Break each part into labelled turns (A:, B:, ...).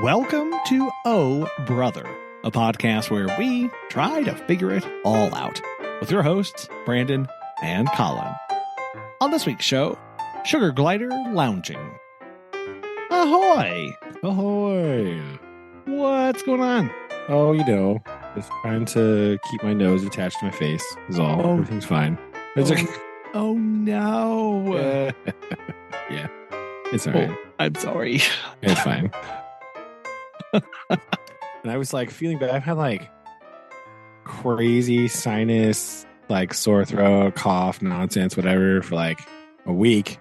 A: Welcome to Oh Brother, a podcast where we try to figure it all out with your hosts, Brandon and Collin. On this week's show, Sugar Glider Lounging. Ahoy!
B: Ahoy!
A: What's going on?
B: Oh, you know, just trying to keep my nose attached to my face is all.
A: Oh.
B: Everything's fine. It's okay.
A: Oh no!
B: Yeah, it's all right.
A: I'm sorry.
B: It's fine. And I was like feeling bad. I've had like crazy sinus, like sore throat, cough, nonsense, whatever for like a week.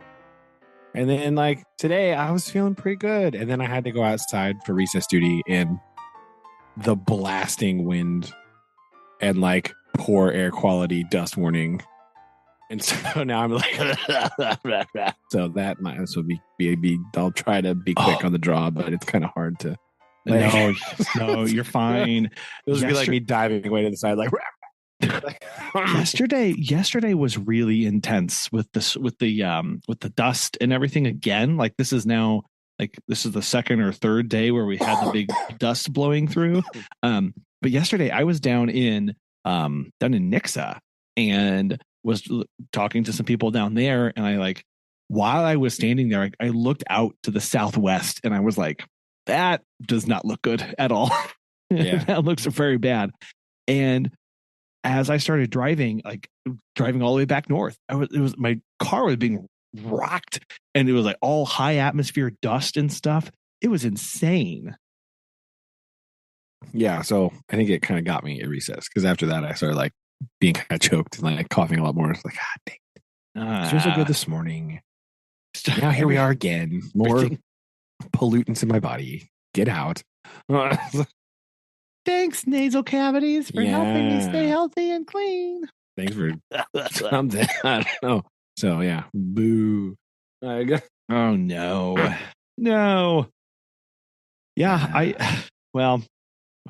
B: And then like today I was feeling pretty good. And then I had to go outside for recess duty in the blasting wind and like poor air quality dust warning. And so now I'm like, so that might also be I'll try to be quick on the draw, but it's kind of hard to.
A: No, you're fine.
B: It was be like me diving away to the side, like.
A: Yesterday was really intense with the dust and everything again. Like this is the second or third day where we had the big dust blowing through. But yesterday I was down in Nixa and was talking to some people down there, and while I was standing there, I looked out to the southwest and I was like, that does not look good at all. Yeah. That looks very bad. And as I started driving all the way back north, my car was being rocked, and it was like all high atmosphere dust and stuff. It was insane.
B: Yeah, so I think it kind of got me at recess, because after that I started like being kind of choked and like coughing a lot more. It's like, dang it. It was so good this morning. Now here we are again. More pollutants in my body. Get out.
A: Thanks, nasal cavities, for helping me stay healthy and clean.
B: Thanks for something. I don't know. So yeah, boo.
A: Oh no. No. Yeah,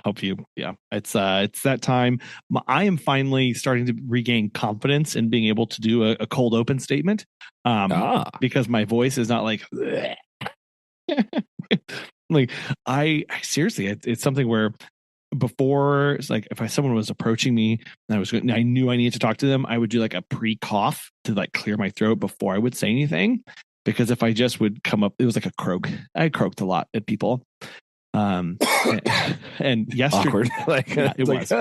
A: hope you. Yeah, it's that time. I am finally starting to regain confidence in being able to do a cold open statement, because my voice is not like. Like I seriously, it's something where before, it's like if someone was approaching me and I knew I needed to talk to them, I would do like a pre-cough to like clear my throat before I would say anything, because if I just would come up, it was like a croak. I croaked a lot at people. And yesterday, it was.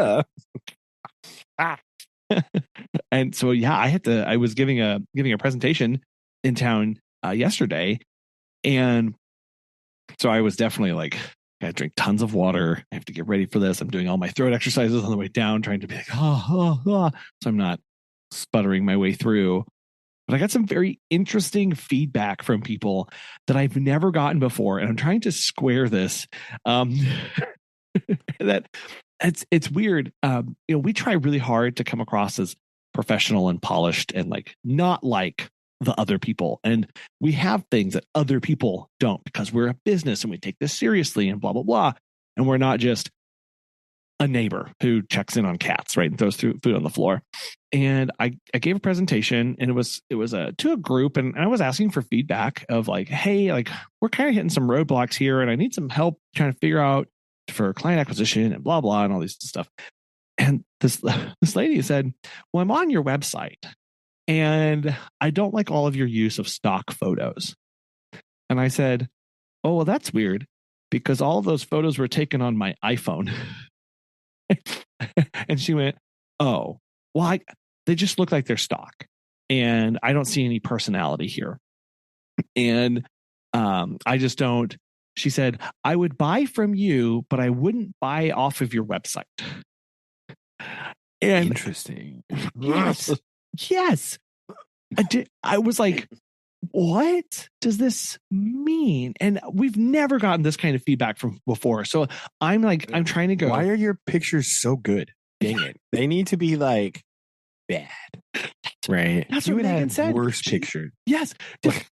A: And so I was giving a presentation in town yesterday, and so I was definitely like, I gotta drink tons of water. I have to get ready for this. I'm doing all my throat exercises on the way down, trying to be like, so I'm not sputtering my way through. But I got some very interesting feedback from people that I've never gotten before, and I'm trying to square this. That it's weird. We try really hard to come across as professional and polished and like not like the other people, and we have things that other people don't because we're a business and we take this seriously and blah blah blah, and we're not just a neighbor who checks in on cats, right, and throws food on the floor. And I gave a presentation, and it was to a group, and I was asking for feedback of like, hey, like we're kind of hitting some roadblocks here, and I need some help trying to figure out for client acquisition and blah blah and all this stuff. And this lady said, well, I'm on your website and I don't like all of your use of stock photos. And I said, oh, well, that's weird, because all of those photos were taken on my iPhone. And she went, oh, well, they just look like they're stock, and I don't see any personality here. And I just don't. She said, I would buy from you, but I wouldn't buy off of your website. And
B: interesting.
A: Yes. I was like, what does this mean? And we've never gotten this kind of feedback from before. So I'm trying to go.
B: Why are your pictures so good? Dang it. They need to be like bad. Right.
A: That's what Megan said.
B: Worst picture.
A: Yes.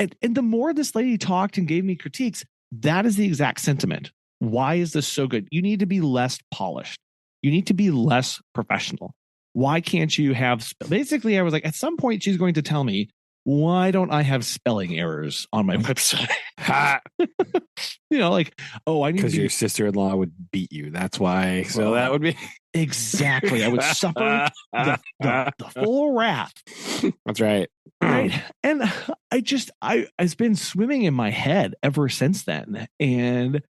A: And the more this lady talked and gave me critiques, that is the exact sentiment. Why is this so good? You need to be less polished. You need to be less professional. Why can't you have, basically I was like, at some point she's going to tell me why don't I have spelling errors on my website?
B: Ha!
A: Like, oh, I need to
B: Because
A: be
B: your sister-in-law would beat you. That's why. So that would be
A: exactly. I would suffer the full wrath.
B: That's right.
A: Right. And it's been swimming in my head ever since then. And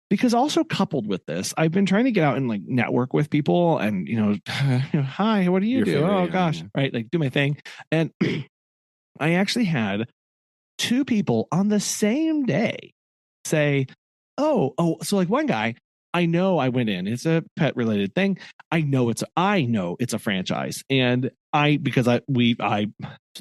A: because also coupled with this, I've been trying to get out and like network with people and, hi, what do you do? Oh gosh. Right. Like do my thing. And I actually had two people on the same day say, oh, so like one guy, I know I went in, it's a pet related thing. I know it's a franchise. And I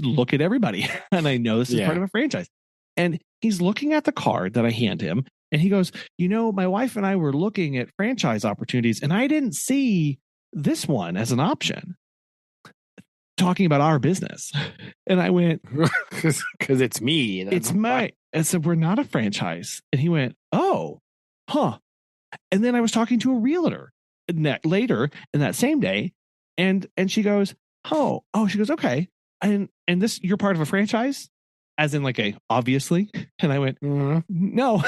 A: look at everybody and I know this is part of a franchise. And he's looking at the card that I hand him and he goes, my wife and I were looking at franchise opportunities and I didn't see this one as an option. Talking about our business. And I went,
B: because it's me.
A: It's my, I said, we're not a franchise. And he went, oh, huh. And then I was talking to a realtor later in that same day. And she goes, oh, she goes, okay. And this, you're part of a franchise? As in like obviously. And I went, no, no.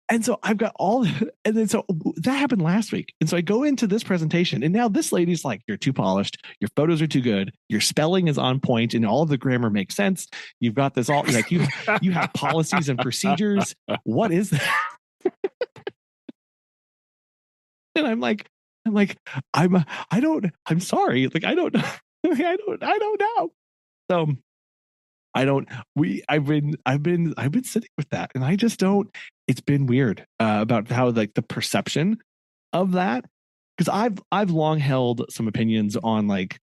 A: And so I've got and then so that happened last week. And so I go into this presentation and now this lady's like, you're too polished. Your photos are too good. Your spelling is on point and all of the grammar makes sense. You've got this all like you have policies and procedures. What is that? And I'm sorry. Like, I don't know. I don't know. So I've been sitting with that and I just don't, it's been weird about how like the perception of that. Cause I've long held some opinions on like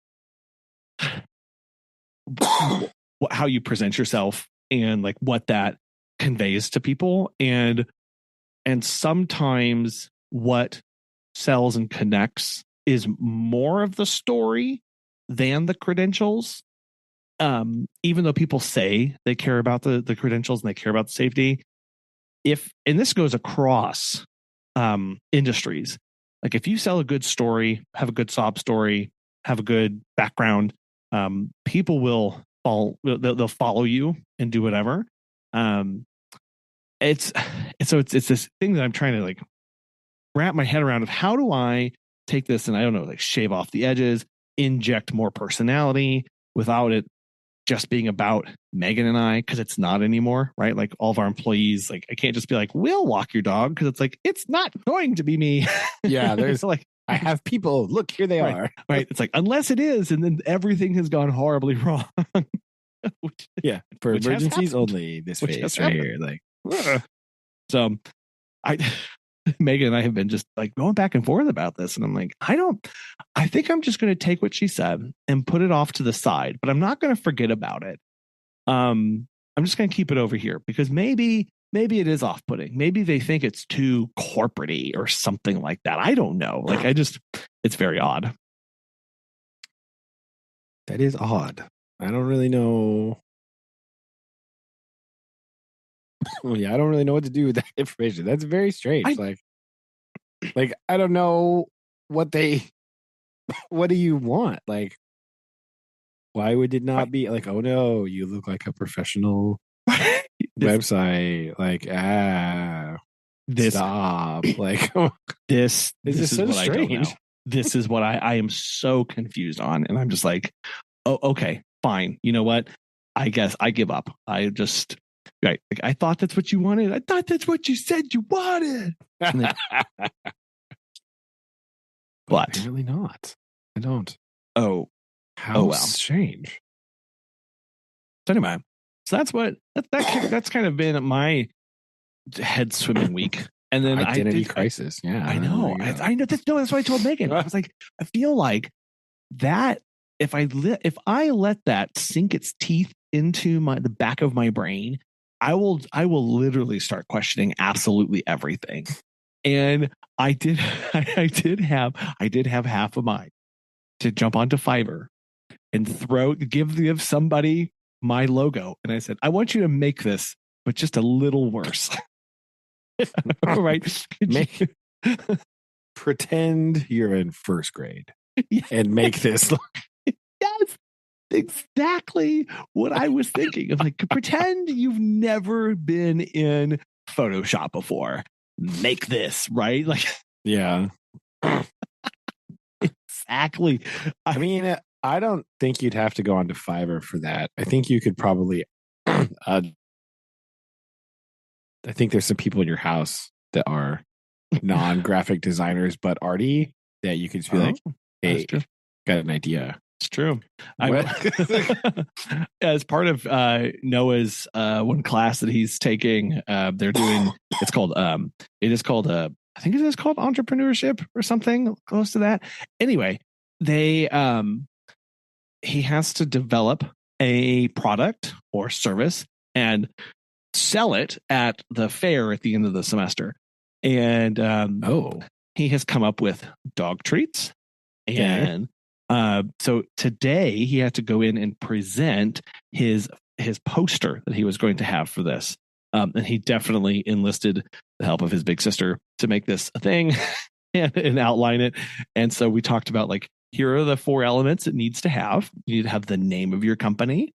A: how you present yourself and like what that conveys to people. And sometimes what sells and connects is more of the story than the credentials. Even though people say they care about the credentials and they care about the safety, and this goes across industries, like if you sell a good story, have a good sob story, have a good background, people will they'll follow you and do whatever. It's this thing that I'm trying to like wrap my head around of how do I take this and I don't know, like shave off the edges, inject more personality without it just being about Megan and I, because it's not anymore, right? Like all of our employees, like I can't just be like, we'll walk your dog, because it's like, it's not going to be me.
B: Yeah, there's like, I have people, look, here they are.
A: Right. It's like, unless it is, and then everything has gone horribly wrong.
B: For emergencies only, this face right here. Like,
A: so Megan and I have been just like going back and forth about this. And I'm like, I think I'm just going to take what she said and put it off to the side, but I'm not going to forget about it. I'm just going to keep it over here because maybe it is off-putting. Maybe they think it's too corporate-y or something like that. I don't know. Like it's very odd.
B: That is odd. I don't really know. Well, yeah, I don't really know what to do with that information. That's very strange. Like I don't know what do you want? Like, why would it not be like, oh no, you look like a professional website? Like, stop. Like,
A: this is
B: so
A: what
B: strange.
A: I don't know. This is what I am so confused on. And I'm just like, oh, okay, fine. You know what? I guess I give up. Right. Like, I thought that's what you wanted. I thought that's what you said you wanted. But
B: apparently not. I don't.
A: Oh,
B: how strange.
A: So anyway, so that's kind of been my head swimming week. And then
B: identity crisis. Yeah,
A: I know. I know. That's what I told Megan. I was like, I feel like that if I let that sink its teeth into the back of my brain, I will literally start questioning absolutely everything. And I did have half of mine to jump onto Fiverr and give somebody my logo. And I said, I want you to make this, but just a little worse. Right.
B: Pretend you're in first grade and make this.
A: Yes. exactly what I was thinking. I'm like, pretend you've never been in Photoshop before. Make this, right? Like,
B: Yeah.
A: exactly.
B: I mean, I don't think you'd have to go onto Fiverr for that. I think you could probably. I think there's some people in your house that are non-graphic designers but arty that you could just be like, "Hey, got an idea."
A: It's true. As part of Noah's one class that he's taking, they're doing. It's called. It is called. I think it is called entrepreneurship or something close to that. Anyway, they he has to develop a product or service and sell it at the fair at the end of the semester. And he has come up with dog treats. And so today he had to go in and present his poster that he was going to have for this. And he definitely enlisted the help of his big sister to make this a thing and outline it. And so we talked about like, here are the 4 elements it needs to have. You need to have the name of your company,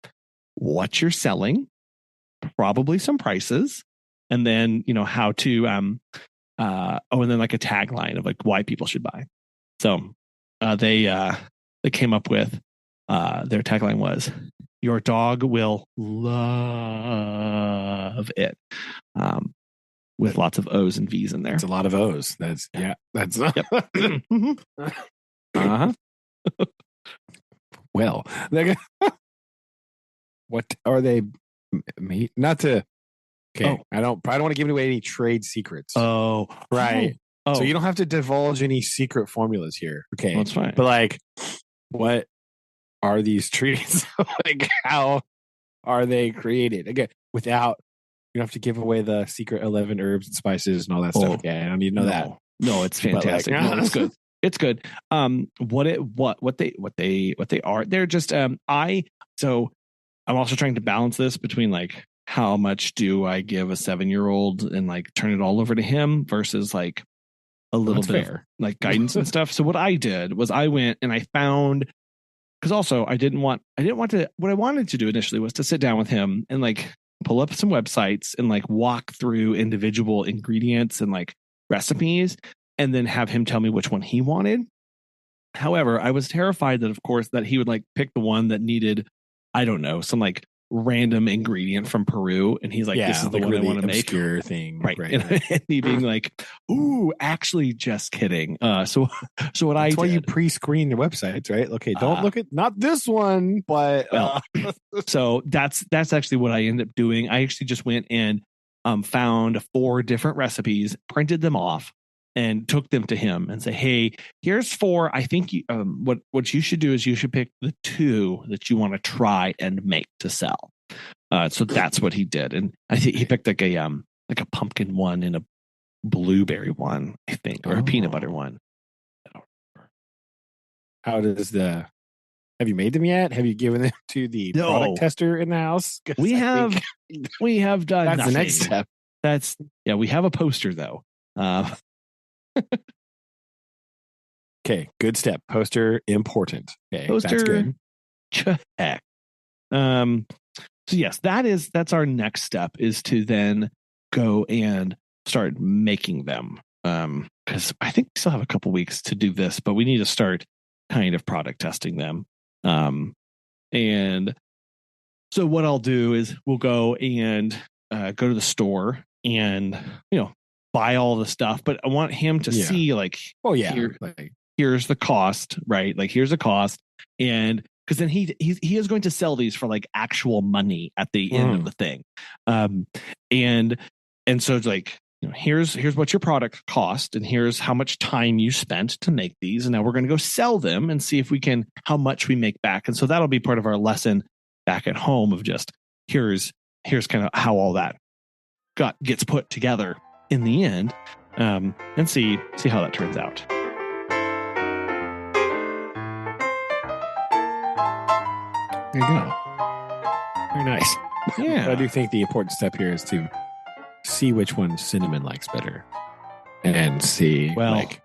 A: what you're selling, probably some prices, and then, how to, and then like a tagline of like why people should buy. So they came up with, their tagline was, your dog will love it. With lots of O's and V's in there.
B: It's a lot of O's. That's. Yep.
A: Uh-huh.
B: Well, what are they? Not to. Okay, I don't want to give away any trade secrets.
A: Oh,
B: right. So you don't have to divulge any secret formulas here. Okay,
A: that's fine.
B: But like, what are these treats? Like, how are they created? Again, without you don't have to give away the secret 11 herbs and spices and all that stuff. Okay, I don't need to know that.
A: No, it's fantastic.
B: Like,
A: no, it's good. It's good. What they are, they're just so I'm also trying to balance this between like how much do I give a 7-year-old and like turn it all over to him versus like a little bit of like guidance and stuff. So what I did was I went and I found, because also I didn't want to, what I wanted to do initially was to sit down with him and like pull up some websites and like walk through individual ingredients and like recipes and then have him tell me which one he wanted. However, I was terrified that, of course, that he would like pick the one that needed, I don't know, some like random ingredient from Peru. And he's like, this is the one
B: really
A: I want to make.
B: Thing.
A: Right. And he being like, ooh, actually just kidding. So what
B: That's why you pre-screen your websites, right? Okay. Don't look at, not this one, but.
A: So that's actually what I ended up doing. I actually just went and found 4 different recipes, printed them off, and took them to him and say, hey, here's 4. I think you, what you should do is you should pick the 2 that you want to try and make to sell. So that's what he did. And I think he picked like a pumpkin one and a blueberry one, I think, or a peanut butter one.
B: How does have you made them yet? Have you given them to the product tester in the house?
A: We have done
B: that's
A: nothing.
B: The next step.
A: We have a poster though.
B: Okay, good step. Poster important. Okay,
A: poster,
B: that's good.
A: Check. So yes, that's our next step, is to then go and start making them. Because I think we still have a couple weeks to do this, but we need to start kind of product testing them. And so what I'll do is we'll go and go to the store and buy all the stuff, but I want him to see like, here's the cost, right? Like here's the cost, and because then he is going to sell these for like actual money at the end of the thing, and so it's like, here's what your product cost, and here's how much time you spent to make these, and now we're going to go sell them and see if we can, how much we make back. And so that'll be part of our lesson back at home of just here's kind of how all that gets put together in the end, and see how that turns out.
B: There you go. Very nice.
A: Yeah.
B: But I do think the important step here is to see which one Cinnamon likes better, and see like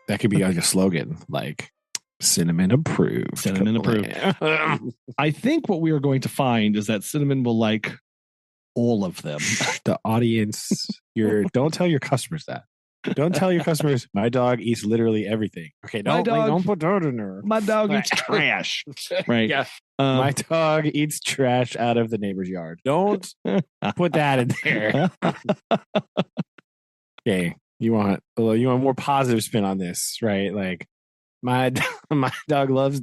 B: that could be like a slogan, like Cinnamon approved.
A: Cinnamon approved. I think what we are going to find is that Cinnamon will like all of them.
B: The audience, don't tell your customers that. Don't tell your customers, my dog eats literally everything. Okay, don't put that in there.
A: My dog eats trash. Right.
B: Yeah. My dog eats trash out of the neighbor's yard. Don't put that in there. Okay. You want more positive spin on this, right? Like my dog loves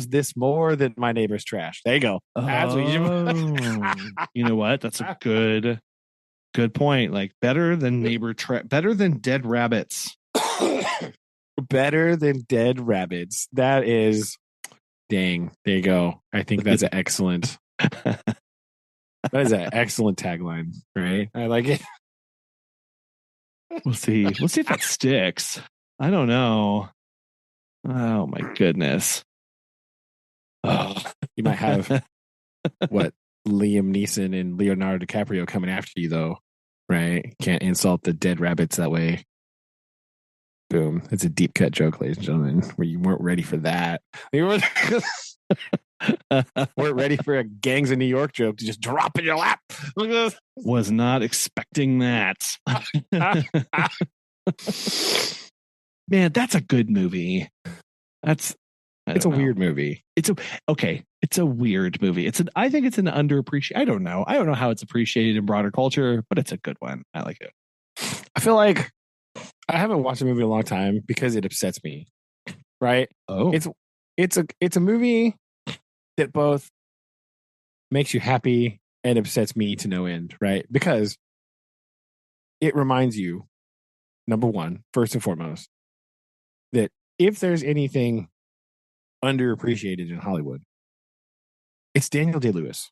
B: this more than my neighbor's trash. There you go. That's what you should.
A: You know what? That's a good point. Like better than better than dead rabbits.
B: Better than dead rabbits. That is, dang. There you go. I think that's an excellent. That is an excellent tagline, right? I like it.
A: We'll see if that sticks. I don't know. Oh my goodness.
B: Oh, you might have what Liam Neeson and Leonardo DiCaprio coming after you, though, right? Can't insult the dead rabbits that way. Boom. It's a deep cut joke, ladies and gentlemen, where you weren't ready for that. You weren't ready for a Gangs of New York joke to just drop in your lap.
A: Was not expecting that. Man, that's a good movie. It's
B: a weird movie.
A: It's a weird movie. I think it's an underappreciated. I don't know how it's appreciated in broader culture, but it's a good one. I like it.
B: I feel like I haven't watched a movie in a long time because it upsets me. Right?
A: Oh.
B: It's a movie that both makes you happy and upsets me to no end, right? Because it reminds you, number one, first and foremost, that if there's anything underappreciated in Hollywood, it's Daniel Day-Lewis.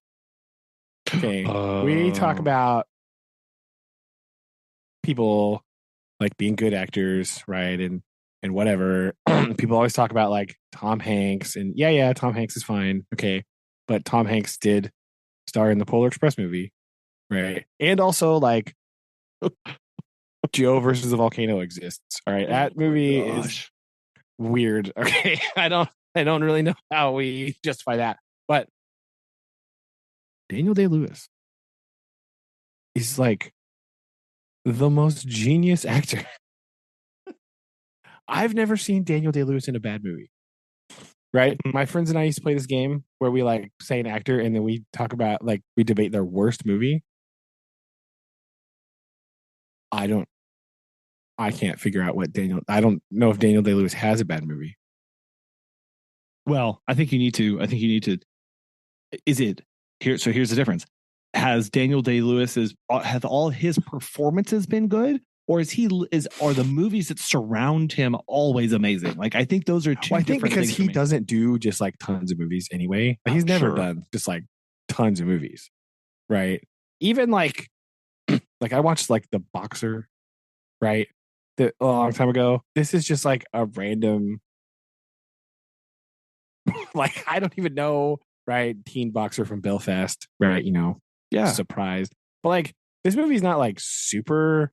B: Okay. We talk about people like being good actors, right? And whatever. People always talk about like Tom Hanks, and yeah, Tom Hanks is fine. Okay. But Tom Hanks did star in the Polar Express movie, right? And also like Joe versus the Volcano exists. All right. That movie is weird. Okay. I don't really know how we justify that. But Daniel Day-Lewis is like the most genius actor. I've never seen Daniel Day-Lewis in a bad movie. Right? My friends and I used to play this game where we like say an actor and then we talk about like we debate their worst movie. I can't figure out I don't know if Daniel Day-Lewis has a bad movie.
A: Well, I think you need to is it here? So here's the difference. Has Daniel Day-Lewis have all his performances been good? Or are the movies that surround him always amazing? Like, I think those are two different things.
B: Because he doesn't do just like tons of movies anyway. He's never done just like tons of movies, right? Even like I watched like The Boxer, right? A long time ago. This is just like a random, like I don't even know, right? Teen boxer from Belfast, right? Surprised, but like this movie's not like super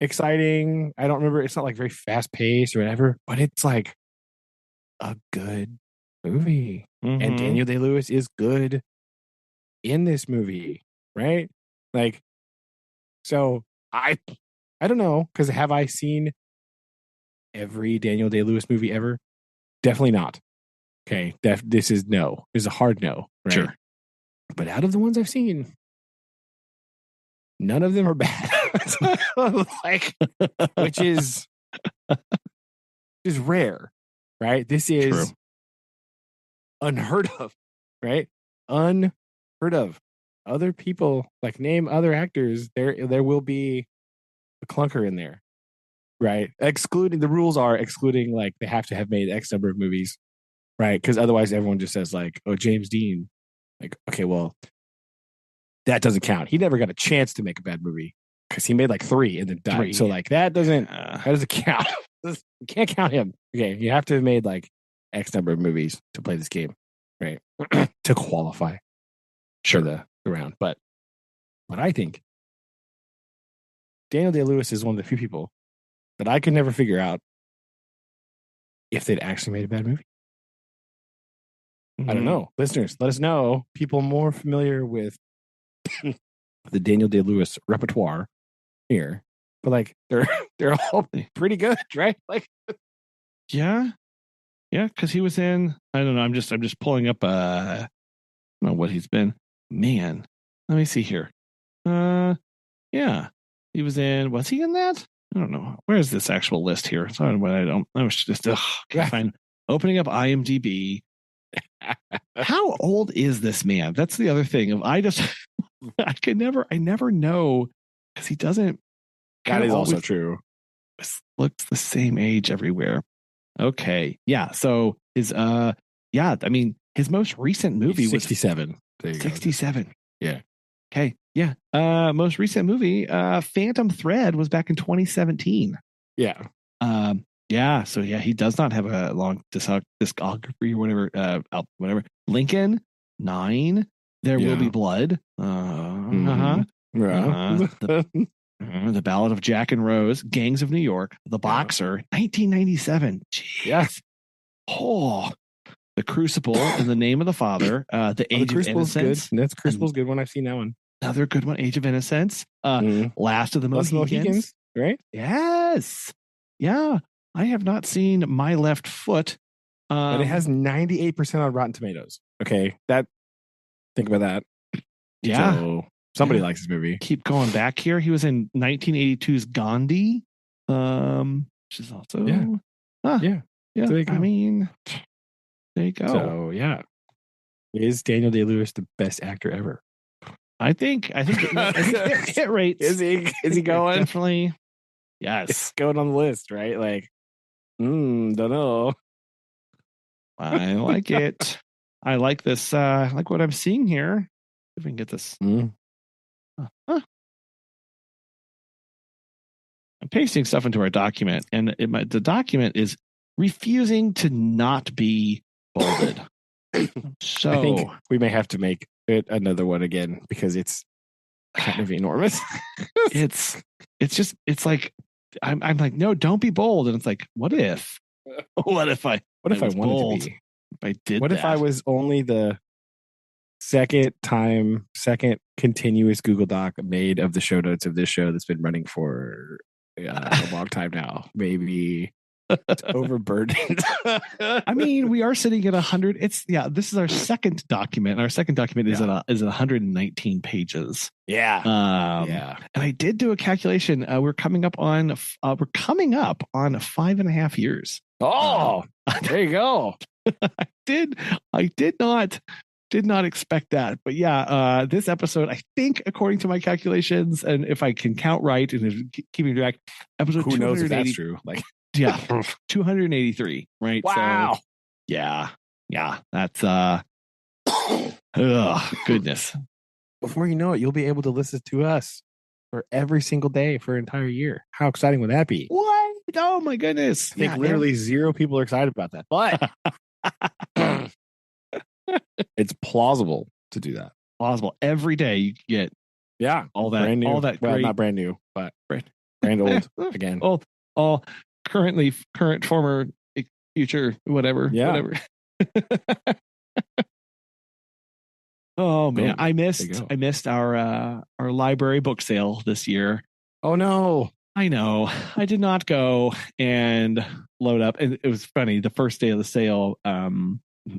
B: exciting. I don't remember. It's not like very fast paced or whatever, but it's like a good movie. Mm-hmm. And Daniel Day-Lewis is good in this movie, right? Like, so I don't know, because have I seen every Daniel Day-Lewis movie ever? Definitely not. Okay, this is no. It's a hard no, right?
A: Sure.
B: But out of the ones I've seen, none of them are bad. Like, which is rare, right? This is true. Unheard of, right? Unheard of. Other people, like name other actors, there will be a clunker in there, right? Excluding the rules are excluding like they have to have made X number of movies, right? Because otherwise everyone just says like, oh, James Dean. Like, okay, well, that doesn't count. He never got a chance to make a bad movie because he made like 3 and then died. So like that doesn't count. You can't count him. Okay, you have to have made like X number of movies to play this game, right? To qualify for the round. But I think Daniel Day-Lewis is one of the few people that I could never figure out if they'd actually made a bad movie. I don't
A: Mhm.
B: know. Listeners, let us know. People more familiar with the Daniel Day-Lewis repertoire here, but like they're all pretty good, right? Like,
A: Yeah, yeah, because he was in. I don't know. I'm just pulling up. I don't know what he's been. Man, let me see here. Yeah, he was in. Was he in that? I don't know. Where's this actual list here? Sorry, but I don't. I was just can't find. Opening up IMDb. How old is this man? That's the other thing. I just I never know because he doesn't.
B: that is also true.
A: Looks the same age everywhere. Okay. Yeah. So his I mean his most recent movie was
B: 67. There you
A: 67.
B: Go. Yeah.
A: Okay. Yeah. Most recent movie, Phantom Thread was back in 2017.
B: Yeah.
A: Yeah, so yeah, he does not have a long discography or whatever. Whatever. Lincoln, 9. There Will Be Blood.
B: Yeah.
A: The Ballad of Jack and Rose, Gangs of New York, The Boxer, 1997. Jeez.
B: Yes.
A: Oh, The Crucible, In the Name of the Father, The Age of Innocence.
B: Good. That's Crucible's good one. I've seen that one.
A: Another good one, Age of Innocence. Last of the Mohicans.
B: Right?
A: Yes. Yeah. I have not seen My Left Foot.
B: But it has 98% on Rotten Tomatoes. Okay. Think about that.
A: Yeah.
B: So somebody likes this movie.
A: Keep going back here. He was in 1982's Gandhi. Which is also
B: yeah.
A: I mean, there you go.
B: So yeah. Is Daniel Day-Lewis the best actor ever?
A: I think hit rates.
B: Is he going?
A: Definitely. Yes.
B: It's going on the list, right? Like, don't know.
A: I like it. I like this. I like what I'm seeing here. If we can get this. I'm pasting stuff into our document, and the document is refusing to not be bolded. So
B: I think we may have to make it another one again because it's kind of enormous.
A: it's like I'm like, no, don't be bold, and it's like, what if I
B: wanted
A: bold,
B: to be?
A: If I did,
B: what if I was only the second continuous Google Doc made of the show notes of this show that's been running for a long time now? Maybe it's overburdened.
A: I mean, we are sitting at 100. This is our second document. Our second document is at 119 pages.
B: Yeah.
A: And I did do a calculation. We're coming up on 5.5 years.
B: Oh, there you go.
A: I did not expect that, but yeah, this episode, I think, according to my calculations, and if I can count right and keeping track, episode
B: who knows if that's true? Like,
A: yeah, 283, right?
B: Wow.
A: So, yeah, that's goodness.
B: Before you know it, you'll be able to listen to us for every single day for an entire year. How exciting would that be?
A: What? Oh my goodness!
B: I think literally zero people are excited about that, but it's plausible to do that.
A: Plausible. Every day you get all that
B: brand new.
A: All that
B: well,
A: great,
B: not brand new, but brand old again.
A: All current, former, future, whatever. Oh man, I missed our library book sale this year.
B: Oh no.
A: I know. I did not go and load up. And it was funny. The first day of the sale,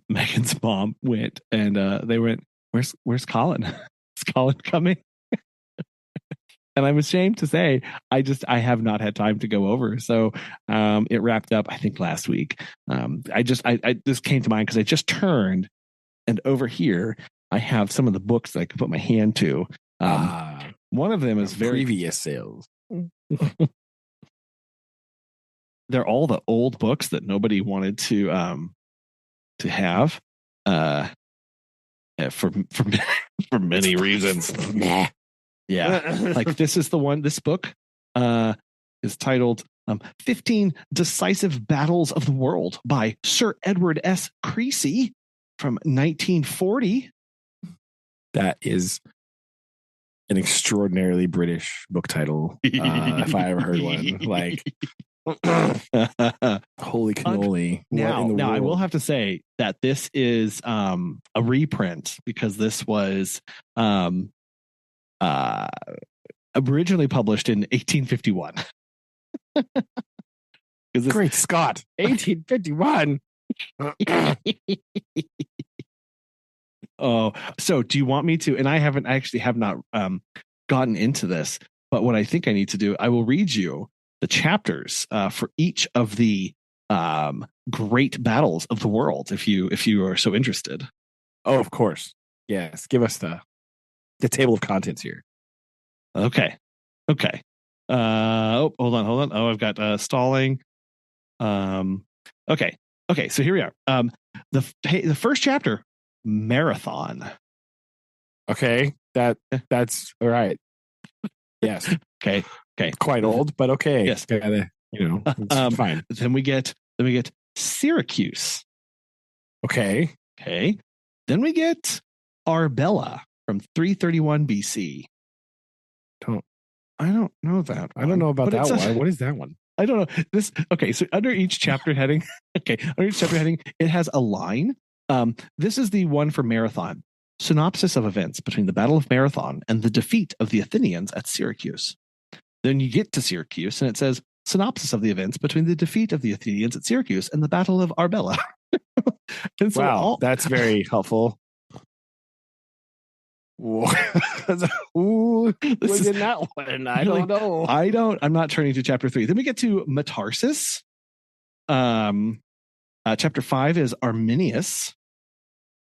A: Megan's mom went and they went, Where's Collin? Is Collin coming? And I'm ashamed to say I have not had time to go over. So it wrapped up, I think, last week. I this came to mind because I just turned, and over here I have some of the books that I could put my hand to. One of them is
B: previous sales.
A: They're all the old books that nobody wanted to have for many reasons. Yeah. Like this book is titled 15 Decisive Battles of the World by Sir Edward S. Creasy from 1940.
B: That is an extraordinarily British book title, if I ever heard one. Like, Holy cannoli. What in the
A: now
B: world?
A: I will have to say that this is a reprint because this was uh, originally published in 1851.
B: Great Scott. 1851.
A: Oh, so do you want me to? And I actually have not gotten into this, but what I think I need to do, I will read you the chapters for each of the great battles of the world, if you are so interested.
B: Oh, of course. Yes. Give us the table of contents here.
A: Okay. Oh, hold on. Oh, I've got stalling. Okay. So here we are. The first chapter, marathon.
B: Okay. That's all right. Yes.
A: Okay.
B: Quite old, but okay.
A: Yes.
B: It's fine.
A: Then we get Syracuse.
B: Okay.
A: Then we get Arbella from 331 BC. I don't know that.
B: I don't know about that one. What is that one?
A: I don't know this. Okay, so under each chapter heading, it has a line. This is the one for Marathon. Synopsis of events between the Battle of Marathon and the defeat of the Athenians at Syracuse. Then you get to Syracuse, and it says synopsis of the events between the defeat of the Athenians at Syracuse and the Battle of Arbella. And so
B: wow, that's very helpful. Ooh, this is in that one. I don't know.
A: I'm not turning to chapter 3. Then we get to Metaurus. Chapter 5 is Arminius.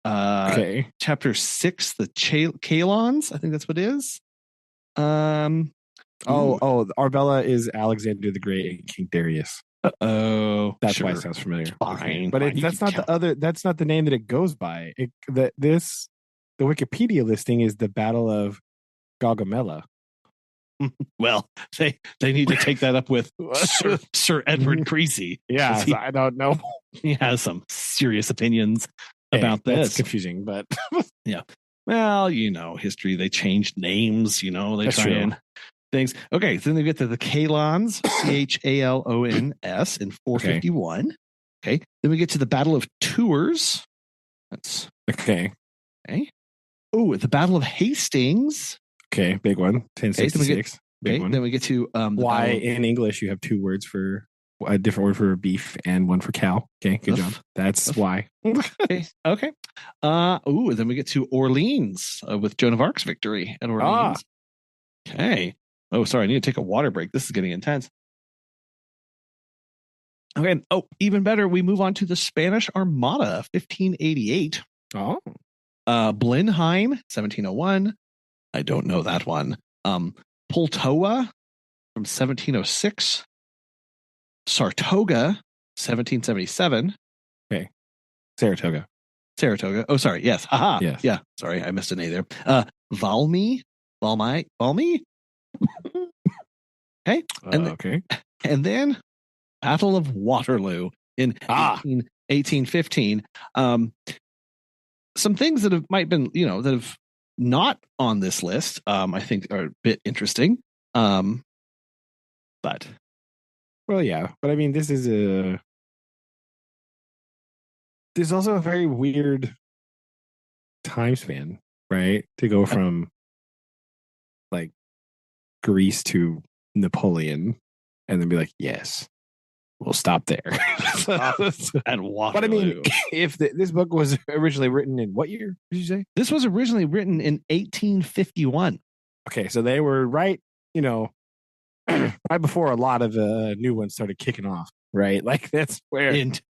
A: Chapter 6, the Chalons. I think that's what it is.
B: Arbella is Alexander the Great and King Darius.
A: Oh,
B: that's sure. Why it sounds familiar.
A: Fine,
B: but that's not the other. That's not the name that it goes by. The Wikipedia listing is the Battle of Gaugamela.
A: Well, they need to take that up with Sir Edward Creasy.
B: Yeah, I don't know.
A: He has some serious opinions about this.
B: That's confusing, but
A: yeah. Well, history. They changed names. They
B: that's
A: try
B: true.
A: and things. Okay, so then they get to the Chalons, Chalons in 451. Okay, then we get to the Battle of Tours. That's
B: okay.
A: Oh, the Battle of Hastings.
B: Okay, big one. 1066.
A: Then we get to
B: why in English you have two words for a different word for beef and one for cow. Okay, good job. That's why.
A: Okay. Then we get to Orleans with Joan of Arc's victory at Orleans. Okay. Oh, sorry, I need to take a water break. This is getting intense. Okay. Oh, even better, we move on to the Spanish Armada, 1588.
B: Oh.
A: Blenheim, 1701. I don't know that one. Pultowa from 1706. Saratoga, 1777.
B: Okay. Saratoga.
A: Oh, sorry. Yes. Aha.
B: Yes.
A: Yeah. Sorry, I missed an A there. Valmy. Okay. And then Battle of Waterloo in 1815. Some things that might have been, that have not on this list, I think are a bit interesting. But
B: well, yeah. But I mean, there's also a very weird time span, right? To go from like Greece to Napoleon and then be like, yes, we'll stop there.
A: And Waterloo.
B: But I mean, if this book was originally written in what year did you say?
A: This was originally written in 1851.
B: Okay, so they were right, right before a lot of new ones started kicking off, right? Like that's where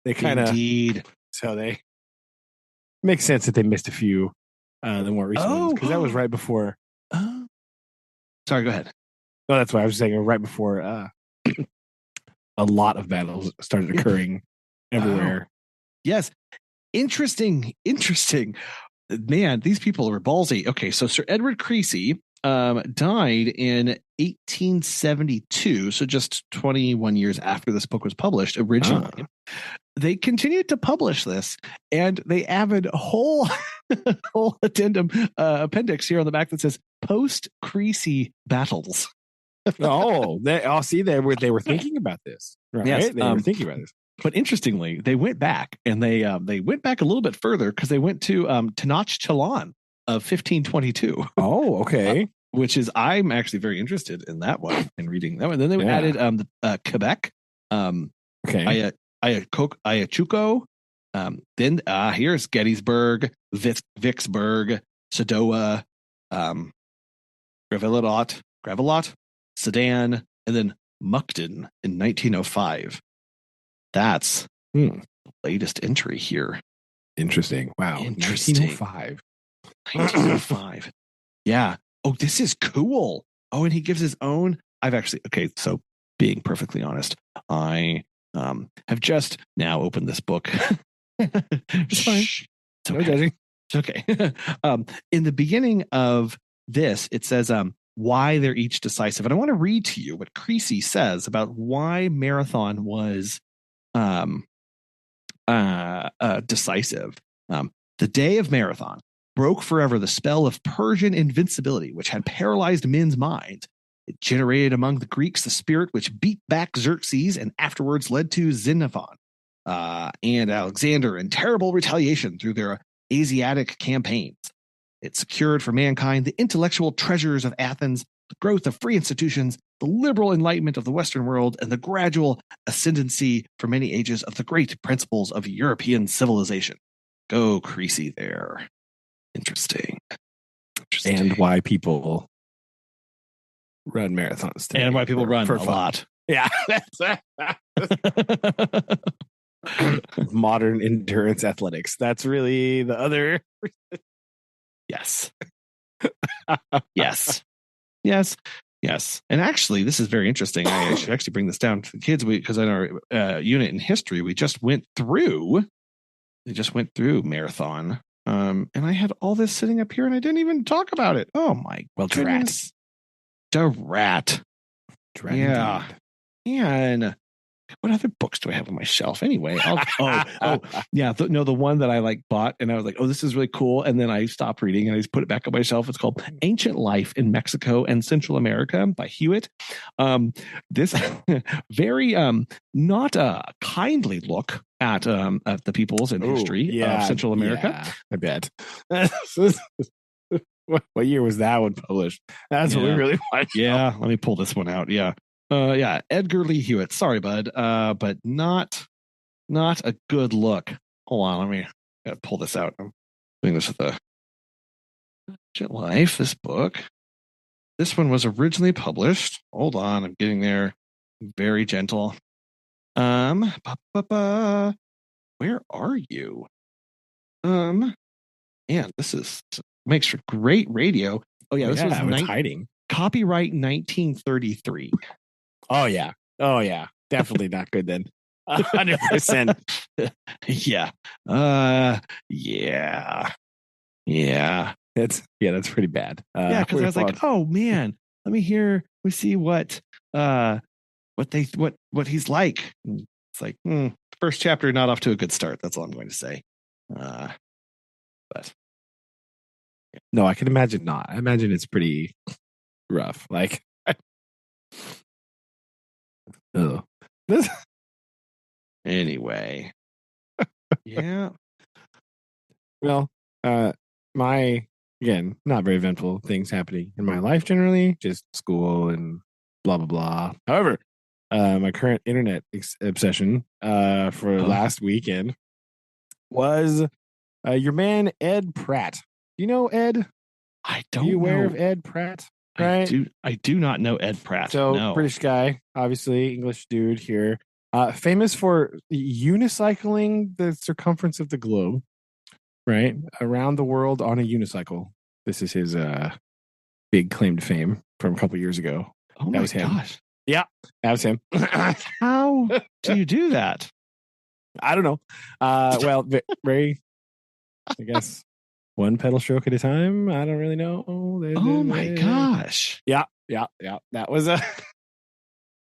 B: they kind of
A: indeed.
B: So they makes sense that they missed a few the more recent ones because that was right before.
A: Sorry, go ahead.
B: No, that's why I was saying right before a lot of battles started occurring everywhere.
A: Yes, interesting. Man, these people are ballsy. Okay, so Sir Edward Creasy died in 1872, so just 21 years after this book was published originally. They continued to publish this, and they added a whole addendum appendix here on the back that says post Creasy battles.
B: See, they were thinking about this, right?
A: Yes.
B: They were thinking about this.
A: But interestingly, they went back and they went back a little bit further because they went to Tenochtitlan of 1522.
B: Oh, okay.
A: Which is I'm actually very interested in that one and reading that one. Then they added Quebec,
B: okay,
A: Ayachuco. Then here's Gettysburg, Vicksburg, Sadowa, Gravelotte, Sedan, and then Mukden in 1905. That's the latest entry here.
B: Interesting. Wow.
A: Interesting.
B: 1905.
A: 1905. Yeah. Oh, this is cool. Oh, and he gives his own. So being perfectly honest, I have just now opened this book.
B: It's fine.
A: It's okay. No judging. It's okay. In the beginning of this, it says why they're each decisive. And I want to read to you what Creasy says about why Marathon was decisive. The day of Marathon broke forever the spell of Persian invincibility, which had paralyzed men's minds. It generated among the Greeks the spirit which beat back Xerxes and afterwards led to Xenophon and Alexander in terrible retaliation through their Asiatic campaigns. It secured for mankind the intellectual treasures of Athens, the growth of free institutions, the liberal enlightenment of the Western world, and the gradual ascendancy for many ages of the great principles of European civilization. Go Creasy there. Interesting.
B: And why people run marathons today.
A: And why people run for a lot.
B: Yeah. Modern endurance athletics. That's really the other.
A: Yes. Yes. And actually, this is very interesting. I should actually bring this down to the kids because in our unit in history, we just went through Marathon. And I had all this sitting up here and I didn't even talk about it. Oh my goodness. Drat. Yeah. Indeed. And what other books do I have on my shelf anyway? The one that I bought and I was like, oh, this is really cool. And then I stopped reading and I just put it back on my shelf. It's called Ancient Life in Mexico and Central America by Hewitt. This very not a kindly look at the peoples and history of Central America.
B: Yeah, I bet. What year was that one published? That's what we really want.
A: Yeah, let me pull this one out. Yeah. Edgar Lee Hewitt. Sorry, bud. But not a good look. Hold on, let me pull this out. I'm doing this with the Ancient Life, this book. This one was originally published. Hold on, I'm getting there. Very gentle. Where are you? This makes for great radio. Oh yeah, this was
B: hiding.
A: Copyright 1933.
B: Oh yeah. Definitely not good then. 100%.
A: Yeah. Yeah.
B: That's pretty bad.
A: Because I was like, oh man, let me hear. We see what he's like. It's like first chapter not off to a good start. That's all I'm going to say. But
B: no, I can imagine not. I imagine it's pretty rough. Like, oh,
A: anyway, yeah.
B: Well, my not very eventful things happening in my life generally, just school and blah blah blah. However, my current internet obsession for last weekend was your man Ed Pratt. Do you know Ed?
A: I don't.
B: Are you aware
A: know.
B: of Ed Pratt? Right?
A: I do not know Ed Pratt.
B: So
A: no.
B: British guy, obviously English dude here, famous for unicycling the circumference of the globe, right, around the world on a unicycle. This is his big claim to fame from a couple years ago.
A: Oh my gosh!
B: Yeah, that was him.
A: How do you do that?
B: I don't know. Well, very, I guess. One pedal stroke at a time. I don't really know.
A: Oh my gosh.
B: Yeah. That was a.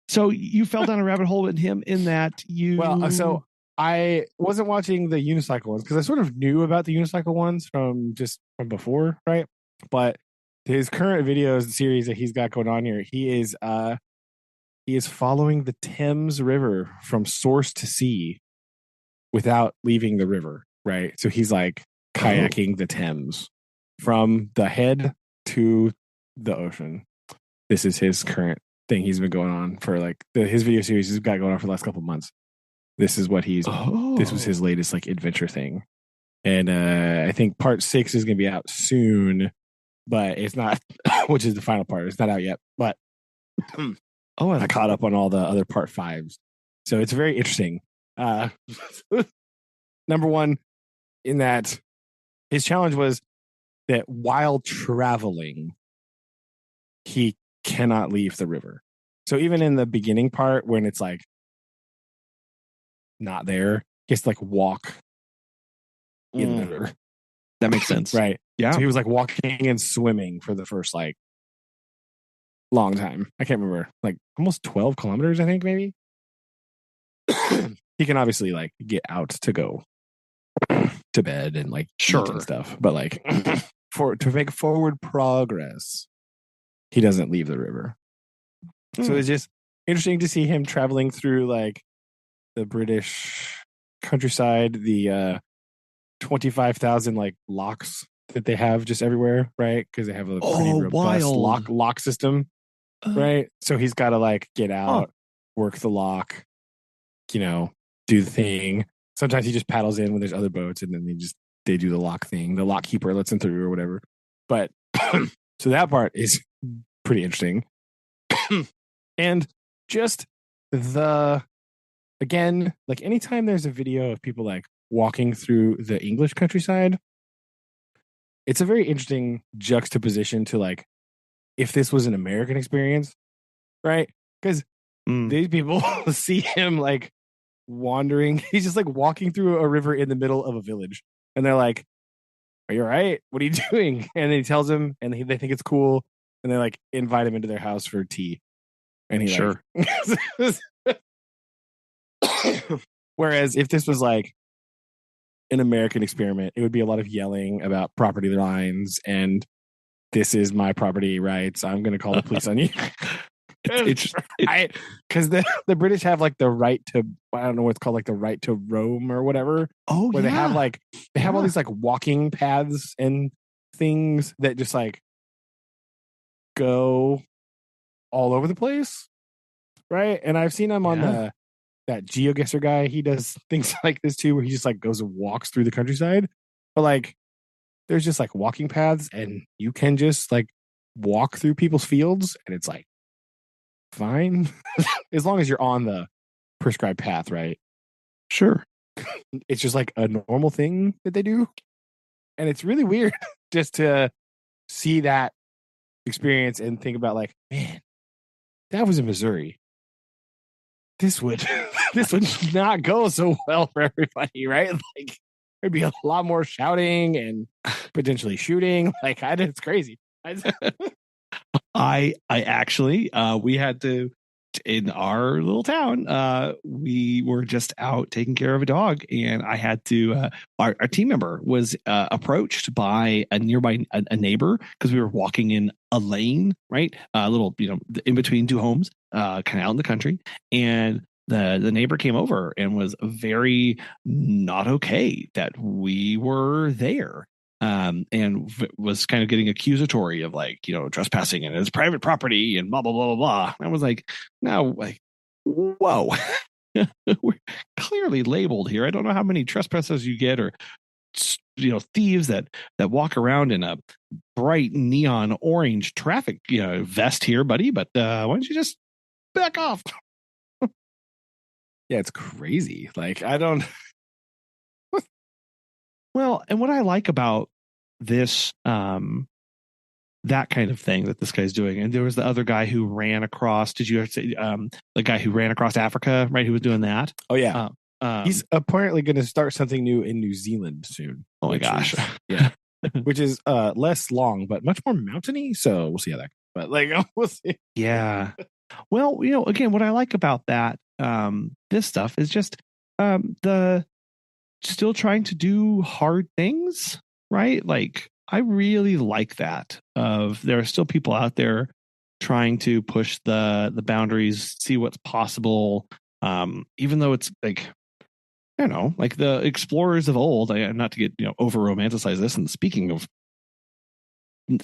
A: So you fell down a rabbit hole with him in that you.
B: Well, so I wasn't watching the unicycle ones because I sort of knew about the unicycle ones from before, right? But his current videos series that he's got going on here, he is following the Thames River from source to sea without leaving the river, right? So he's like kayaking the Thames from the head to the ocean. This is his current thing he's been going on for like his video series he's got going on for the last couple of months. This is what this was his latest like adventure thing. And I think part 6 is going to be out soon, but it's not, which is the final part. It's not out yet, but I caught up on all the other part 5s. So it's very interesting. Number one, in that his challenge was that while traveling, he cannot leave the river. So even in the beginning part, when it's like not there, he has to like walk in the river.
A: That makes sense.
B: Right.
A: Yeah.
B: So he was like walking and swimming for the first like long time. I can't remember, like almost 12 kilometers, I think, maybe. He can obviously like get out to go to bed and like eat and stuff, but like to make forward progress, he doesn't leave the river. So it's just interesting to see him traveling through like the British countryside, the 25,000 like locks that they have just everywhere, right? Because they have a pretty robust lock system, right? So he's got to like get out, work the lock, you know, do the thing. Sometimes he just paddles in when there's other boats, and then they do the lock thing. The lock keeper lets him through or whatever. But so that part is pretty interesting. And just again, like anytime there's a video of people like walking through the English countryside, it's a very interesting juxtaposition to like if this was an American experience, right? Because these people see him like wandering. He's just like walking through a river in the middle of a village, and they're like, "Are you all right? What are you doing?" And then he tells them, and they think it's cool, and they like invite him into their house for tea, and he like. Whereas if this was like an American experiment, it would be a lot of yelling about property lines and this is my property rights. I'm going to call the police on you. Because the British have like the right to, I don't know what's called, like the right to roam or whatever.
A: Oh,
B: where they have like they have all these like walking paths and things that just like go all over the place, right? And I've seen them on that GeoGuessr guy. He does things like this too, where he just like goes and walks through the countryside. But like, there's just like walking paths, and you can just like walk through people's fields, and it's like fine as long as you're on the prescribed path, right?
A: Sure.
B: It's just like a normal thing that they do, and it's really weird just to see that experience and think about like, man, that was in Missouri. This would not go so well for everybody, right? Like there'd be a lot more shouting and potentially shooting. Like it's crazy.
A: I actually we had to, in our little town, we were just out taking care of a dog, and I had to our team member was approached by a nearby a neighbor because we were walking in a lane, right, a little, in between two homes, kind of out in the country, and the neighbor came over and was very not okay that we were there. And was kind of getting accusatory of like, trespassing and it's private property and blah, blah, blah, blah, blah. I was like, no, like, whoa, we're clearly labeled here. I don't know how many trespassers you get, or, thieves that walk around in a bright neon orange traffic, vest here, buddy. But why don't you just back off?
B: Yeah, it's crazy. Like, I don't.
A: Well, and what I like about this, that kind of thing that this guy's doing, and there was the other guy who ran across. Did you say the guy who ran across Africa, right? Who was doing that?
B: Oh yeah, he's apparently going to start something new in New Zealand soon.
A: Oh my gosh,
B: yeah, which is less long but much more mountainy. So we'll see how that. But like, we'll see.
A: Yeah. Well, again, what I like about that, this stuff is just the still trying to do hard things, right? Like I really like that. Of there are still people out there trying to push the boundaries, see what's possible. Even though it's like I don't know, like the explorers of old. Not to get over romanticize this. And speaking of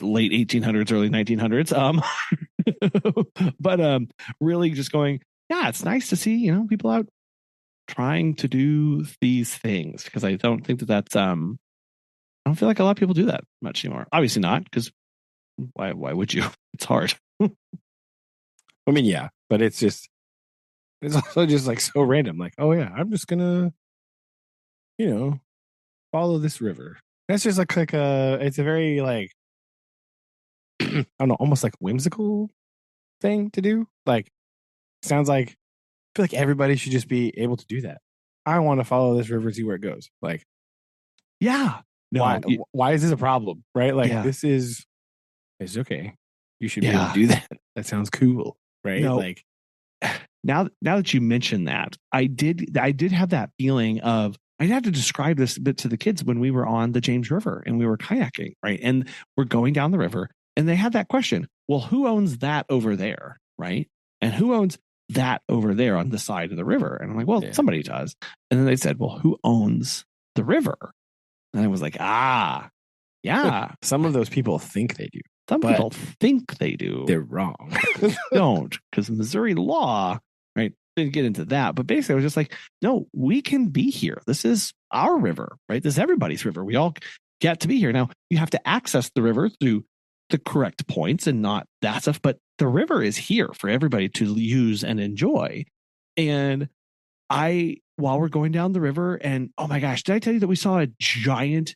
A: late 1800s, early 1900s, but really just going, yeah, it's nice to see people out trying to do these things because I don't think that that's I don't feel like a lot of people do that much anymore. Obviously not, because why would you? It's hard.
B: I mean, yeah, but it's also just like so random. Like, oh yeah, I'm just gonna, follow this river. That's just like it's a very like I don't know, almost like whimsical thing to do. Like, sounds like I feel like everybody should just be able to do that. I want to follow this river, see where it goes. Like,
A: Yeah.
B: why?
A: No.
B: Why is this a problem? Right? Like,
A: Yeah.
B: it's okay. You should be able to
A: Yeah.
B: do that. That sounds cool, right?
A: No.
B: Like,
A: Now that you mention that, I did have that feeling of I'd have to describe this a bit to the kids when we were on the James River and we were kayaking, right? And we're going down the river, and they had that question. Well, who owns that over there, right? And who owns that over there on the side of the river? And I'm like, well,
B: yeah.
A: somebody does. And then they said, well, who owns the river? And I was like, yeah.
B: Some of those people think they do.
A: Some people think they do.
B: They're wrong.
A: Don't, because Missouri law, right? Didn't get into that, but basically, I was just like, no, we can be here. This is our river, right? This is everybody's river. We all get to be here. Now, you have to access the river through the correct points and not that stuff, but the river is here for everybody to use and enjoy. And while we're going down the river, and oh my gosh, did I tell you that we saw a giant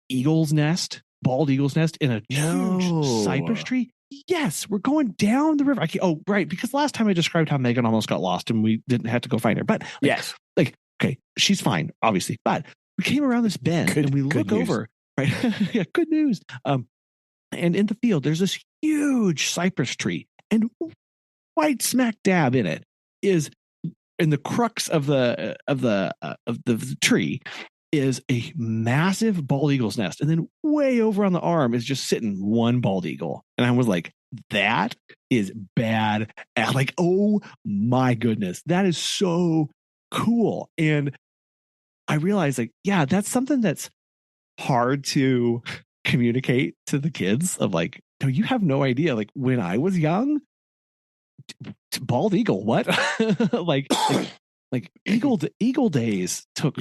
A: eagle's nest, bald eagle's nest in a huge cypress tree? Yes, we're going down the river. Right, because last time I described how Megan almost got lost and we didn't have to go find her. But
B: yes,
A: okay, she's fine, obviously. But we came around this bend and we look over, right? Yeah, good news. And in the field, there's this huge cypress tree, and right smack dab in it is in the crux of the tree is a massive bald eagle's nest. And then way over on the arm is just sitting one bald eagle. And I was like, that is bad. Like, oh my goodness, that is so cool. And I realized like, yeah, that's something that's hard to communicate to the kids of like, no, you have no idea. Like when I was young, bald eagle, what? like eagle days took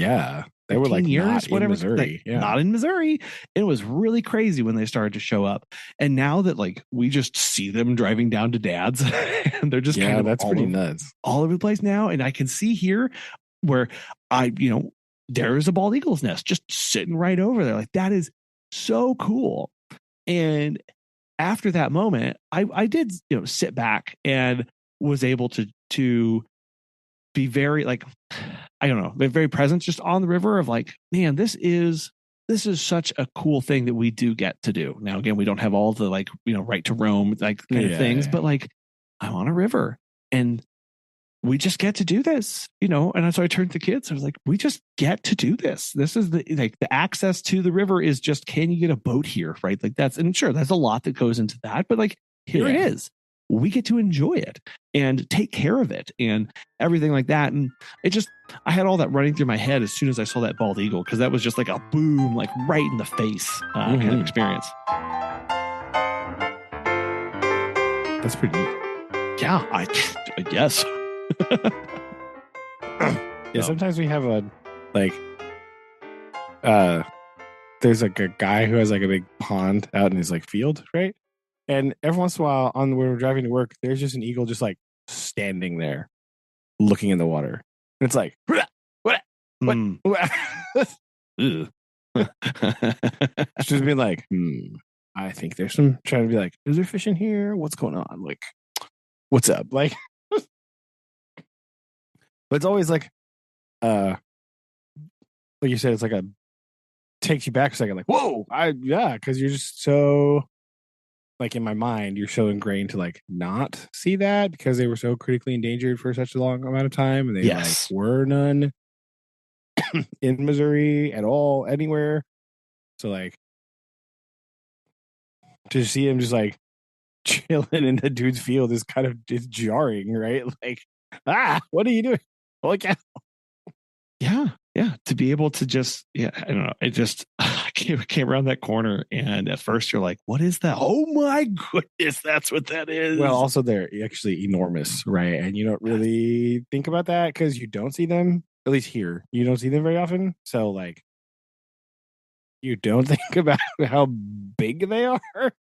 B: they were like
A: years,
B: not
A: whatever.
B: In Missouri.
A: Like, not in Missouri. It was really crazy when they started to show up. And now that like we just see them driving down to dad's and they're just kind of
B: that's pretty nuts.
A: All over the place now. And I can see here where there is a bald eagle's nest just sitting right over there. Like that is so cool. And after that moment, I did sit back and was able to be very like, I don't know, very present just on the river of like, man, this is such a cool thing that we do get to do. Now, again, we don't have all the like, right to roam, like kind of things, but like I'm on a river and we just get to do this, and so I turned to the kids. I was like, we just get to do this. This is the access to the river is just, can you get a boat here? Right. Like and sure, there's a lot that goes into that, but like, here it is. We get to enjoy it and take care of it and everything like that. And I had all that running through my head as soon as I saw that bald eagle, because that was just like a boom, like right in the face kind of experience.
B: That's pretty neat.
A: Yeah, I guess.
B: Yeah, sometimes we have there's like a guy who has like a big pond out in his like field, right? And every once in a while when we're driving to work, there's just an eagle just like standing there looking in the water. And it's like, what? It's just being like, I think there's some trying to be like, is there fish in here? What's going on? Like, what's up? Like, but it's always like you said, it's like takes you back a second, like, whoa, because you're just so, like, in my mind, you're so ingrained to like not see that because they were so critically endangered for such a long amount of time, and they like were none in Missouri at all, anywhere. So like, to see him just like chilling in the dude's field is kind of it's jarring, right? Like, what are you doing? Holy cow.
A: Yeah. Yeah. To be able to just, yeah, I don't know. It just came around that corner. And at first you're like, what is that? Oh my goodness. That's what that is.
B: Well, also they're actually enormous, right? And you don't really think about that because you don't see them, at least here, you don't see them very often. So like you don't think about how big they are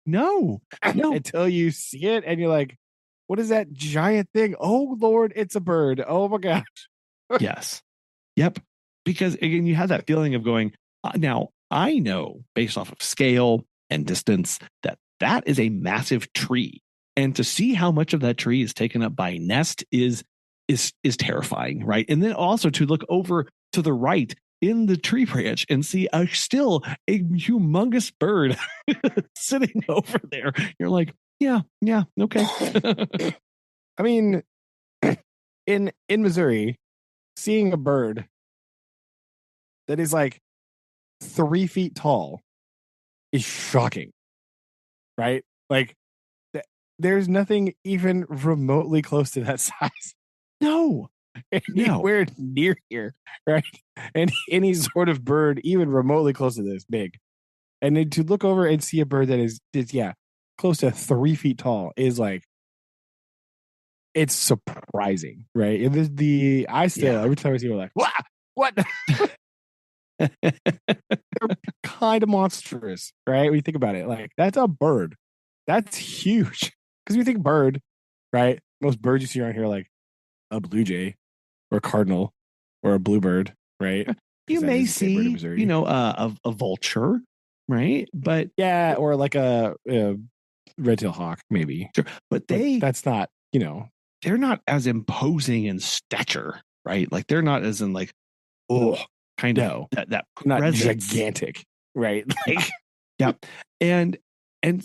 A: no.
B: until you see it and you're like, what is that giant thing? Oh Lord, it's a bird. Oh my gosh.
A: Yes. Yep. Because again, you have that feeling of going, now I know based off of scale and distance that that is a massive tree. And to see how much of that tree is taken up by nest is terrifying, right? And then also to look over to the right in the tree branch and see still a humongous bird sitting over there. You're like, yeah, okay.
B: I mean, in Missouri, seeing a bird that is like 3 feet tall is shocking, right? Like, there's nothing even remotely close to that size.
A: No.
B: Anywhere near here, right? And any sort of bird, even remotely close to this big. And then to look over and see a bird that is close to 3 feet tall is like, it's surprising, right? And I still, every time I see it, I'm like, what? They're kind of monstrous, right? When you think about it, like that's a bird. That's huge. Because you think bird, right? Most birds you see around here are like a blue jay or a cardinal or a bluebird, right?
A: You may see, a vulture, right? But
B: yeah, or like a red-tailed hawk, maybe.
A: Sure. But
B: that's not,
A: they're not as imposing in stature, right? Like they're not as in like, kind of that
B: not gigantic, right? Like,
A: yeah. And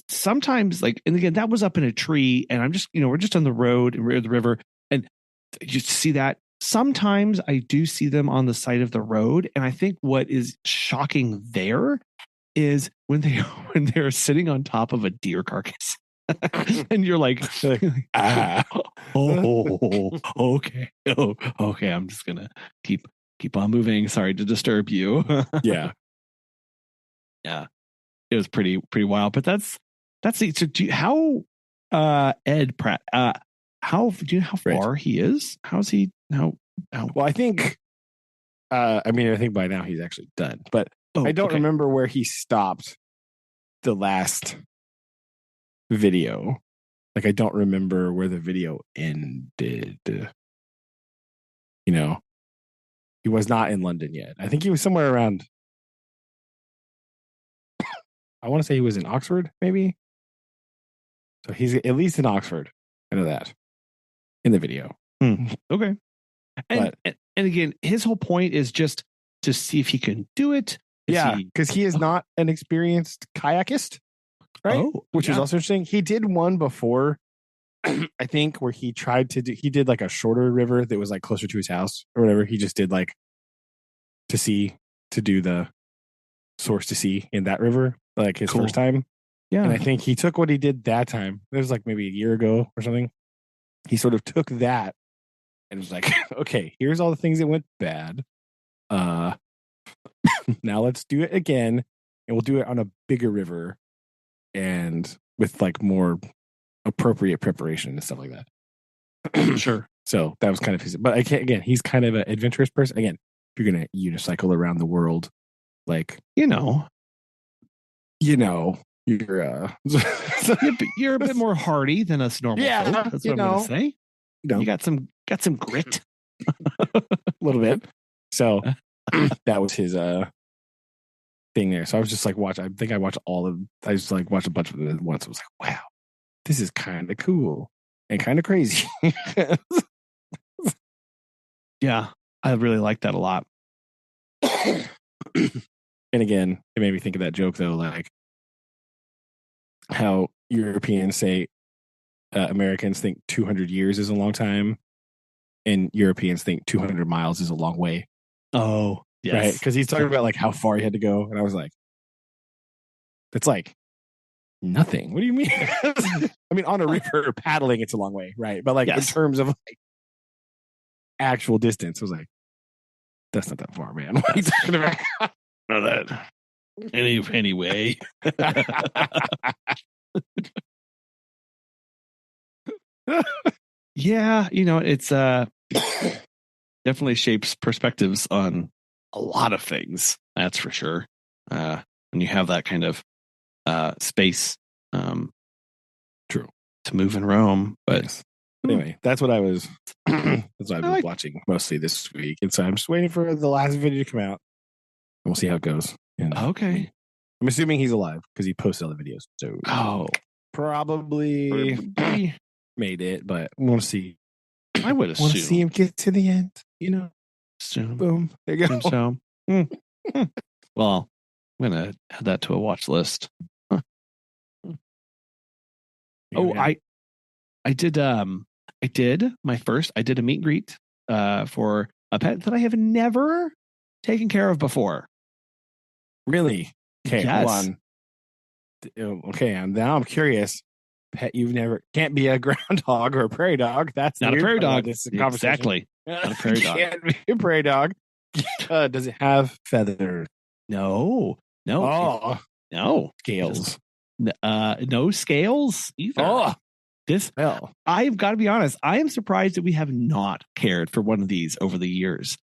A: sometimes like, and again, that was up in a tree, and I'm just, we're just on the road and we're at the river, and you see that. Sometimes I do see them on the side of the road, and I think what is shocking there is when they're sitting on top of a deer carcass. And you're like, okay. Okay. I'm just gonna keep on moving. Sorry to disturb you.
B: Yeah.
A: It was pretty wild. But that's it. So how Ed Pratt? How do you know how far he is? How's he now?
B: Well, I think. I think by now he's actually done, but I don't remember where he stopped the last video. Like, I don't remember where the video ended. He was not in London yet. I think he was somewhere around. I want to say he was in Oxford, maybe. So he's at least in Oxford. I know that in the video.
A: Okay. And again, his whole point is just to see if he can do it.
B: Because he is not an experienced kayakist, right? Which is also interesting. He did one before, I think, where he did like a shorter river that was like closer to his house or whatever. He just did like to do the source to sea in that river, like his first time.
A: Yeah.
B: And I think he took what he did that time. It was like maybe a year ago or something. He sort of took that and was like, okay, here's all the things that went bad. Now let's do it again, and we'll do it on a bigger river and with like more appropriate preparation and stuff like that.
A: Sure.
B: So that was kind of his, but again, he's kind of an adventurous person. Again, if you're going to unicycle around the world, like, you're
A: you're a bit more hardy than us normal folk. That's what I'm going to say. You got some grit.
B: A little bit. So that was his thing there. So I was just like, I think I watched I just like watched a bunch of them at once. I was like, wow, this is kind of cool and kind of crazy.
A: Yeah, I really like that a lot.
B: And again, it made me think of that joke though, like how Europeans say Americans think 200 years is a long time, and Europeans think 200 miles is a long way.
A: Oh, yes.
B: Right? Because he's talking about like how far he had to go, and I was like, it's like Nothing. What do you mean? I mean, on a river paddling, it's a long way, right? But like in terms of like actual distance, I was like, that's not that far, man. What are you talking about?
A: No, that anyway. Yeah, it's definitely shapes perspectives on a lot of things. That's for sure. When you have that kind of space,
B: true,
A: to move and roam. But
B: yes. Anyway, that's what I was. That's what I was watching mostly this week, and so I'm just waiting for the last video to come out, and we'll see how it goes. And,
A: okay,
B: I'm assuming he's alive because he posted all the videos. So probably made it, but we'll see.
A: I would assume.
B: Want to see him get to the end,
A: Soon.
B: Boom. There you go.
A: So, well, I'm gonna add that to a watch list. Huh. Oh, I did. I did a meet and greet for a pet that I have never taken care of before.
B: Really? Okay,
A: yes.
B: Hold on. Okay, and now I'm curious. Pet you've never can't be a groundhog or a prairie dog. That's
A: not a prairie dog.
B: Exactly.
A: Not a prairie dog.
B: Can't be a prairie dog. Does it have feathers?
A: No.
B: Oh,
A: no
B: scales.
A: No scales either.
B: Oh,
A: I've got to be honest. I am surprised that we have not cared for one of these over the years.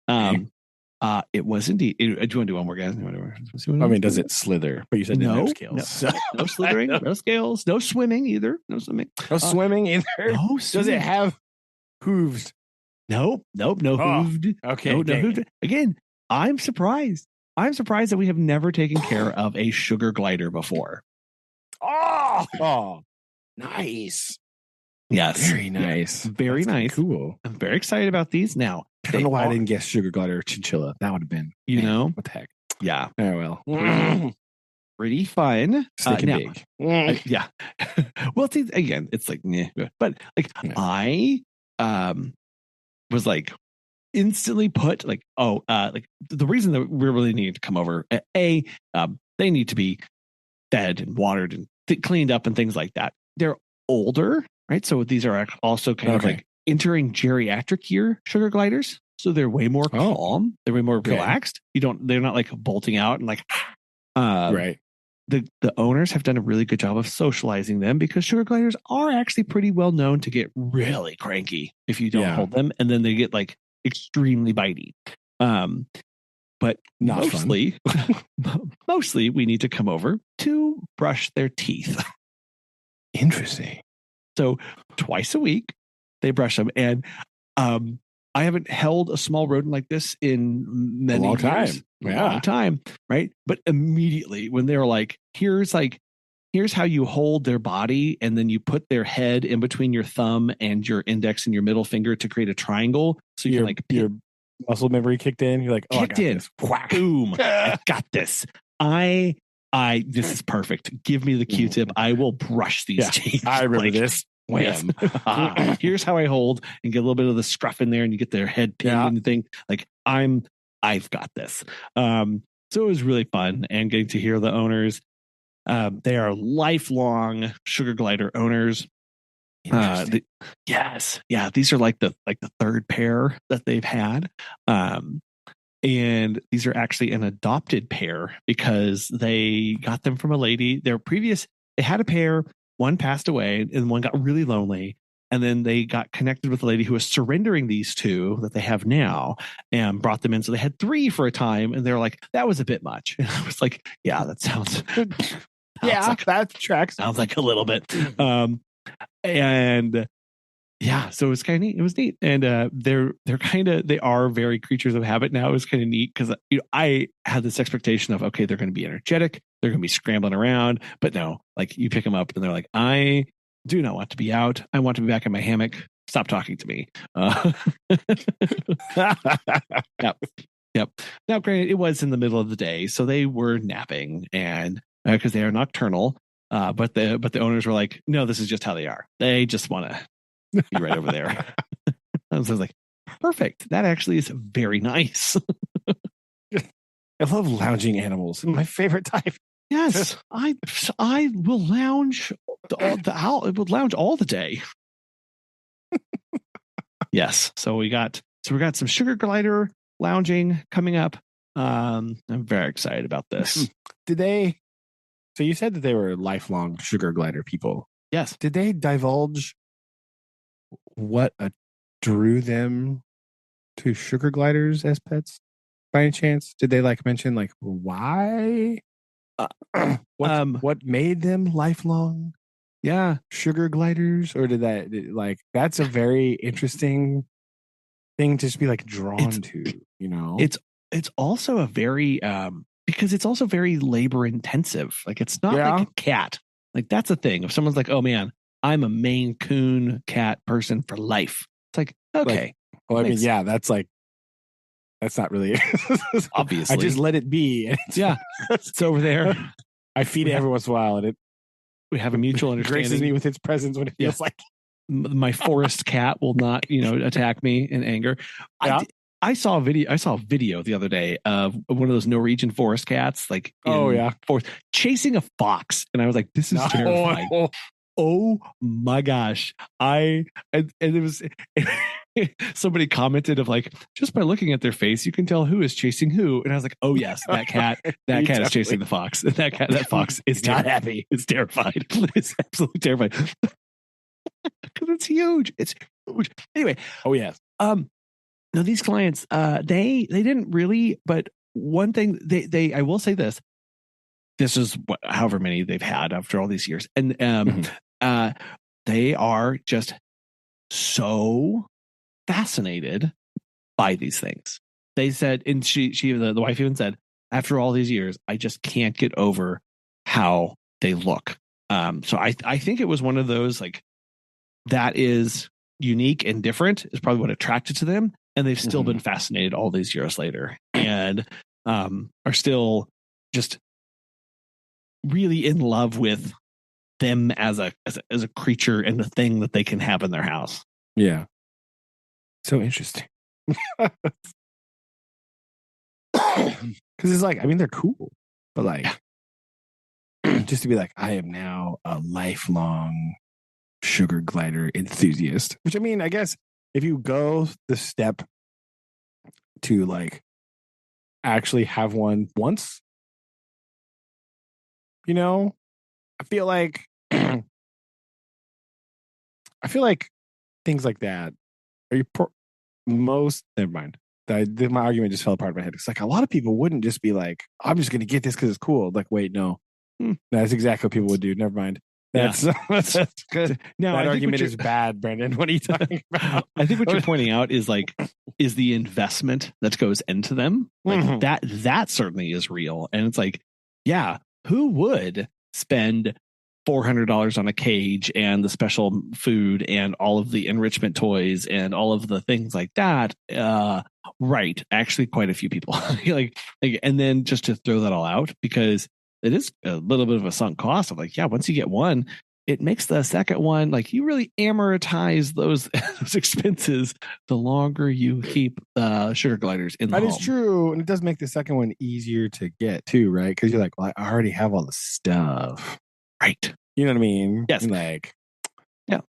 A: It was indeed. Do you want to do one more, guys?
B: I mean, does it slither? But you said no scales.
A: No slithering, no scales, no swimming either. No swimming.
B: No swimming either.
A: No
B: does it have hooves?
A: Nope. No hooved.
B: Okay.
A: No hooved. Again, I'm surprised. I'm surprised that we have never taken care of a sugar glider before.
B: Oh, nice.
A: Yes.
B: Very nice.
A: Very nice.
B: Cool.
A: I'm very excited about these. Now,
B: I don't know why I didn't guess sugar glider or chinchilla. That would have been, what the heck?
A: Yeah.
B: Oh, well.
A: Pretty fun.
B: Big.
A: Yeah. Well, again, it's like, but like I was like instantly put like, like the reason that we really need to come over, they need to be fed and watered and cleaned up and things like that. They're older, right? So these are also kind of like entering geriatric year sugar gliders. So they're way more calm. They're way more relaxed. They're not like bolting out and like,
B: right.
A: The owners have done a really good job of socializing them because sugar gliders are actually pretty well known to get really cranky if you don't hold them. And then they get like extremely bitey. But
B: not
A: mostly we need to come over to brush their teeth.
B: Interesting.
A: So twice a week they brush them. And I haven't held a small rodent like this in many
B: long time.
A: years. Long time, right? But immediately when they're like, here's how you hold their body, and then you put their head in between your thumb and your index and your middle finger to create a triangle. So you can like
B: your muscle memory kicked in. You're like,
A: kicked in.
B: This. Whack.
A: Boom. I got this. This is perfect. Give me the Q-tip. I will brush these teeth.
B: I remember this. Wham.
A: Here's how I hold, and get a little bit of the scruff in there, and you get their head pinned and thing. Like I've got this. So it was really fun, and getting to hear the owners. They are lifelong sugar glider owners. Yes. Yeah. These are like the third pair that they've had. And these are actually an adopted pair because they got them from a lady. They had a pair, one passed away and one got really lonely. And then they got connected with a lady who was surrendering these two that they have now and brought them in. So they had three for a time. And they're like, that was a bit much. And I was like, yeah, that sounds
B: that tracks.
A: Sounds like a little bit. And yeah, so it was kind of neat. It was neat. And they are very creatures of habit now. It was kind of neat because I had this expectation of, okay, they're going to be energetic. They're going to be scrambling around. But no, like you pick them up and they're like, I do not want to be out. I want to be back in my hammock. Stop talking to me. Yep. Now, granted, it was in the middle of the day, so they were napping, and because they are nocturnal. But the owners were like, no, this is just how they are. They just want to be right over there. I was like, perfect. That actually is very nice.
B: I love lounging animals. My favorite type.
A: Yes, I will lounge I would lounge all the day. Yes. So we got some sugar glider lounging coming up. I'm very excited about this.
B: Did they? So you said that they were lifelong sugar glider people.
A: Yes.
B: Did they divulge what drew them to sugar gliders as pets? By any chance, did they like mention like why? What made them lifelong?
A: Yeah,
B: sugar gliders, or did that like that's a very interesting thing to just be like drawn to, you know?
A: It's also a very because it's also very labor intensive. Like it's not like a cat. Like that's a thing. If someone's like, "Oh man, I'm a Maine Coon cat person for life," it's like, okay.
B: Like, well, I mean, yeah, that's not really
A: obviously.
B: I just let it be.
A: It's over there.
B: I feed it every once in a while, and
A: we have a mutual understanding.
B: Graces me with its presence when it feels like
A: my forest cat will not, attack me in anger. Yeah. I saw a video the other day of one of those Norwegian forest cats, like forest, chasing a fox, and I was like, "This is terrifying." Oh my gosh! And it was somebody commented of like, just by looking at their face, you can tell who is chasing who, and I was like, "Oh yes, that cat is chasing the fox. That fox is not happy. It's terrified. It's absolutely terrified." Because it's huge. It's huge. Anyway.
B: Oh yes.
A: Now these clients, they didn't really, but one thing they I will say this is however many they've had after all these years, and they are just so fascinated by these things. They said, and the wife even said, after all these years, I just can't get over how they look. So I think it was one of those like that is unique and different is probably what attracted to them. And they've still been fascinated all these years later and are still just really in love with them as a creature and the thing that they can have in their house.
B: Yeah. So interesting. Because it's like, I mean, they're cool, but like, just to be like, I am now a lifelong sugar glider enthusiast, which I mean, I guess if you go the step to like actually have one once, I feel like things like that are never mind. My argument just fell apart in my head. It's like a lot of people wouldn't just be like, I'm just going to get this because it's cool. Like, wait, no. That's exactly what people would do. Never mind. That's good. No, that argument is bad, Brendan. What are you talking about?
A: I think what you're pointing out is the investment that goes into them. Like that certainly is real. And it's like, yeah, who would spend $400 on a cage and the special food and all of the enrichment toys and all of the things like that? Right. Actually, quite a few people. like, and then just to throw that all out, because it is a little bit of a sunk cost of like, yeah, once you get one, it makes the second one, like you really amortize those expenses the longer you keep sugar gliders in the home.
B: That is true. And it does make the second one easier to get too, right? Because you're like, well, I already have all the stuff.
A: Right.
B: You know what I mean?
A: Yes.
B: Like,
A: yeah.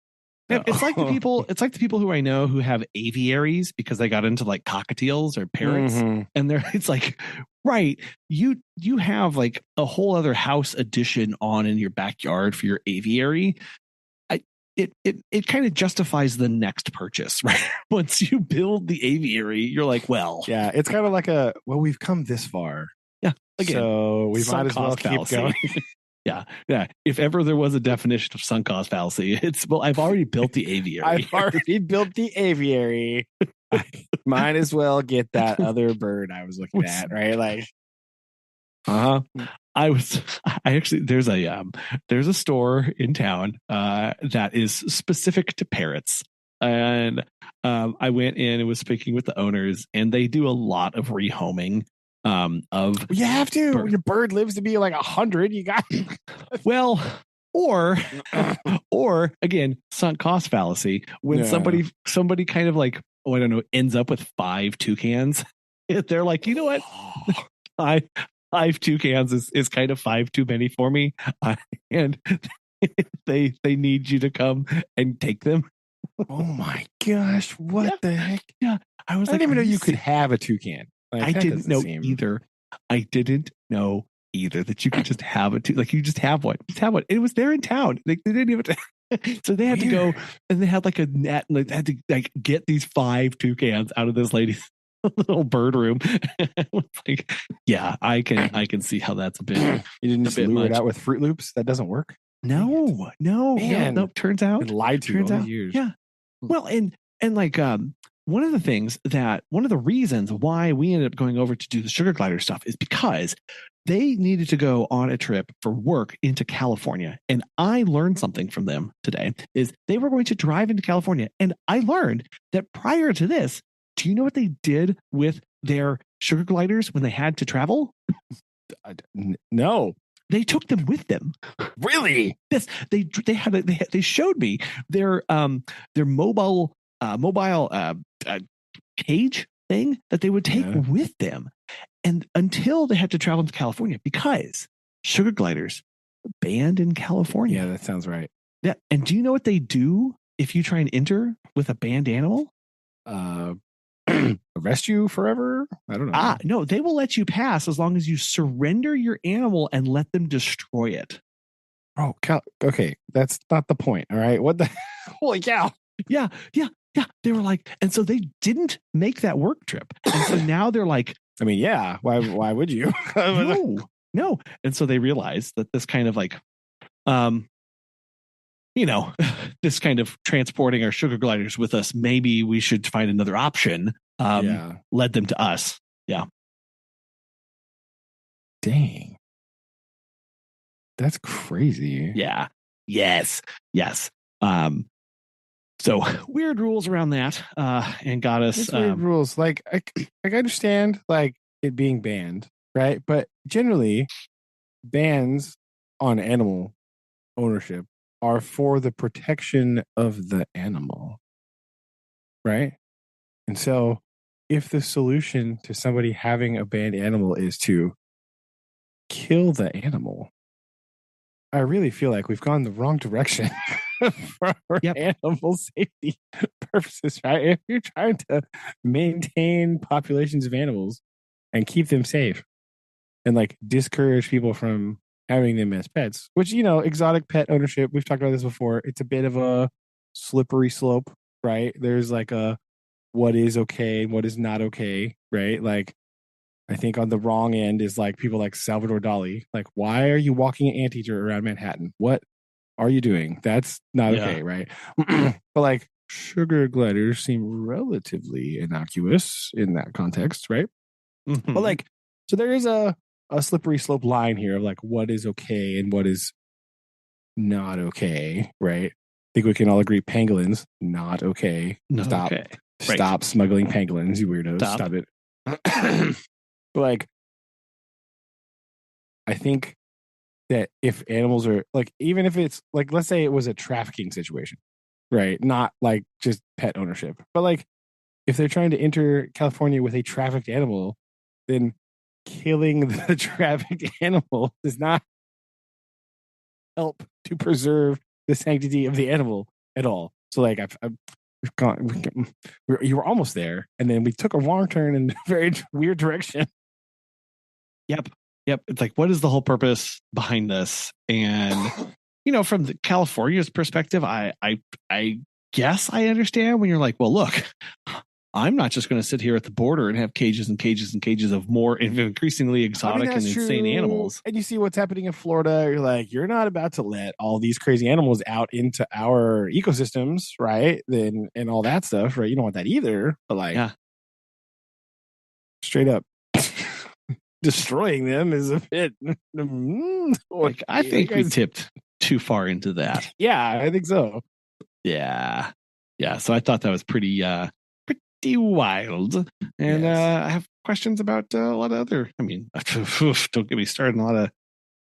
A: It's like the people who I know who have aviaries because they got into like cockatiels or parrots, and it's like, right, you have like a whole other house addition on in your backyard for your aviary. It kind of justifies the next purchase, right? Once you build the aviary, you're like, well,
B: yeah, it's kind of like we've come this far.
A: Yeah. Again,
B: so we might as well keep going.
A: Yeah. If ever there was a definition of sunk cost fallacy, it's, well, I've already built the aviary.
B: I've already built the aviary. I might as well get that other bird I was looking at, right? Like,
A: I actually there's a store in town that is specific to parrots, and I went in and was speaking with the owners, and they do a lot of rehoming.
B: You have to when your bird lives to be like 100, you got
A: well, or again, sunk cost fallacy when somebody kind of like, I don't know, ends up with 5 toucans. They're like, you know what, 5 toucans is kind of 5 too many for me, and they need you to come and take them.
B: Oh my gosh, what
A: Yeah,
B: the heck?
A: yeah. I was
B: I
A: like,
B: didn't even know
A: "Are
B: you could
A: se-"
B: have a toucan. Like
A: I
B: that
A: didn't
B: doesn't
A: know
B: seem
A: either. I didn't know either that you could just have like you just have one. Just have one. It was there in town. Like they didn't even. So they had to go
B: weird.
A: and they had like a net and they had to like get these 5 toucans out of this lady's little bird room. Like, yeah, I can see how that's
B: You didn't
A: a
B: just
A: bit
B: lure it
A: much.
B: out with Fruit Loops? That doesn't work. Dang it.
A: No, no, no,
B: Man,
A: no. Turns
B: been
A: out,
B: lied to all these years.
A: yeah. Well, and like one of the things that one of the reasons why we ended up going over to do the sugar glider stuff is because they needed to go on a trip for work into California. And I learned something from them today is they were going to drive into California. And I learned that prior to this, do you know what they did with their sugar gliders when they had to travel?
B: No,
A: They took them with them.
B: really?
A: This they showed me their mobile cage thing that they would take
B: Yeah.
A: with them, and until they had to travel to California because sugar gliders are banned in California.
B: Yeah, that sounds right.
A: Yeah, and do you know what they do if you try and enter with a banned animal?
B: Arrest you forever? I don't know.
A: No, they will let you pass as long as you surrender your animal and let them destroy it.
B: Oh, okay, that's not the point. All right, what the? Holy cow!
A: Yeah, yeah, yeah. They were like, and so they didn't make that work trip, and so now they're like,
B: I mean, yeah. Why would you?
A: no, no. And so they realized that this kind of like, um, this kind of transporting our sugar gliders with us, maybe we should find another option.
B: Yeah.
A: Led them to us. Yeah.
B: Dang. That's crazy.
A: Yeah. Yes. Yes. So weird rules around that, and got us.
B: It's weird rules. Like I understand like it being banned, right? But generally, bans on animal ownership are for the protection of the animal, right? And so, if the solution to somebody having a banned animal is to kill the animal, I really feel like we've gone the wrong direction for
A: Yep.
B: animal safety purposes, right? If you're trying to maintain populations of animals and keep them safe and like discourage people from having them as pets, which, exotic pet ownership, we've talked about this before, it's a bit of a slippery slope, right? There's like a what is okay and what is not okay, right? Like, I think on the wrong end is like people like Salvador Dali. Like, why are you walking an anteater around Manhattan? What are you doing? That's not okay, right? But like sugar gliders seem relatively innocuous in that context, right?
A: Mm-hmm.
B: But like, so there is a slippery slope line here of like what is okay and what is not okay, right? I think we can all agree pangolins, not okay.
A: No,
B: Stop.
A: okay.
B: Stop smuggling pangolins, you weirdos. Stop it. Like, I think that if animals are like, even if it's like, let's say it was a trafficking situation, right? Not like just pet ownership, but like if they're trying to enter California with a trafficked animal, then killing the trafficked animal does not help to preserve the sanctity of the animal at all. So like you were almost there, and then we took a wrong turn in a very weird direction.
A: Yep. It's like, what is the whole purpose behind this? And from the California's perspective, I guess I understand when you're like, well, look, I'm not just going to sit here at the border and have cages and cages and cages of more increasingly exotic and insane animals.
B: And you see what's happening in Florida. You're like, you're not about to let all these crazy animals out into our ecosystems, right? Then and all that stuff, right? You don't want that either. But like, straight up destroying them is a bit.
A: Like, I think we tipped too far into that.
B: Yeah, I think so.
A: Yeah. So I thought that was pretty wild. And I have questions about a lot of other. I mean, don't get me started on a lot of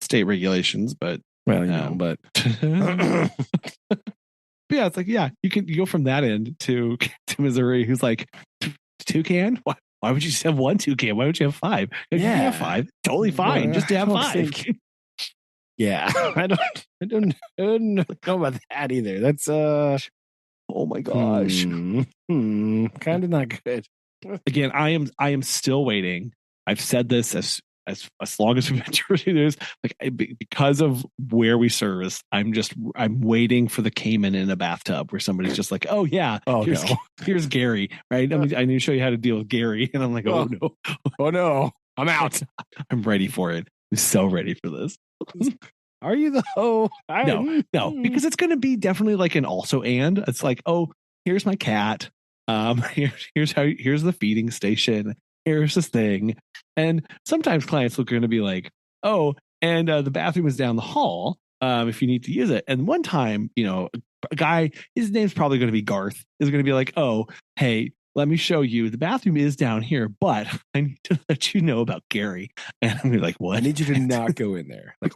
A: state regulations, but
B: but
A: yeah, it's like you can go from that end to Missouri, who's like toucan. Why would you just have one toucan? Why would you have 5? You can have 5. Totally fine. Just to have 5.
B: Yeah. I don't know about that either. That's
A: oh my gosh.
B: kind of not good.
A: Again, I am still waiting. I've said this as long as we've been touring this, like because of where we service, I'm waiting for the Cayman in a bathtub where somebody's just like, oh yeah, here's Gary, right? I need to show you how to deal with Gary, and I'm like, oh no,
B: I'm out.
A: I'm ready for it. I'm so ready for this.
B: Are you though?
A: No, because it's going to be definitely like an also and. It's like, oh, here's my cat. Here's the feeding station. Here's this thing. And sometimes clients are going to be like, oh, and the bathroom is down the hall if you need to use it. And one time, a guy, his name's probably going to be Garth, is going to be like, oh, hey, let me show you. The bathroom is down here, but I need to let you know about Gary. And I'm going to be like, what?
B: I need you to not go in there. Like,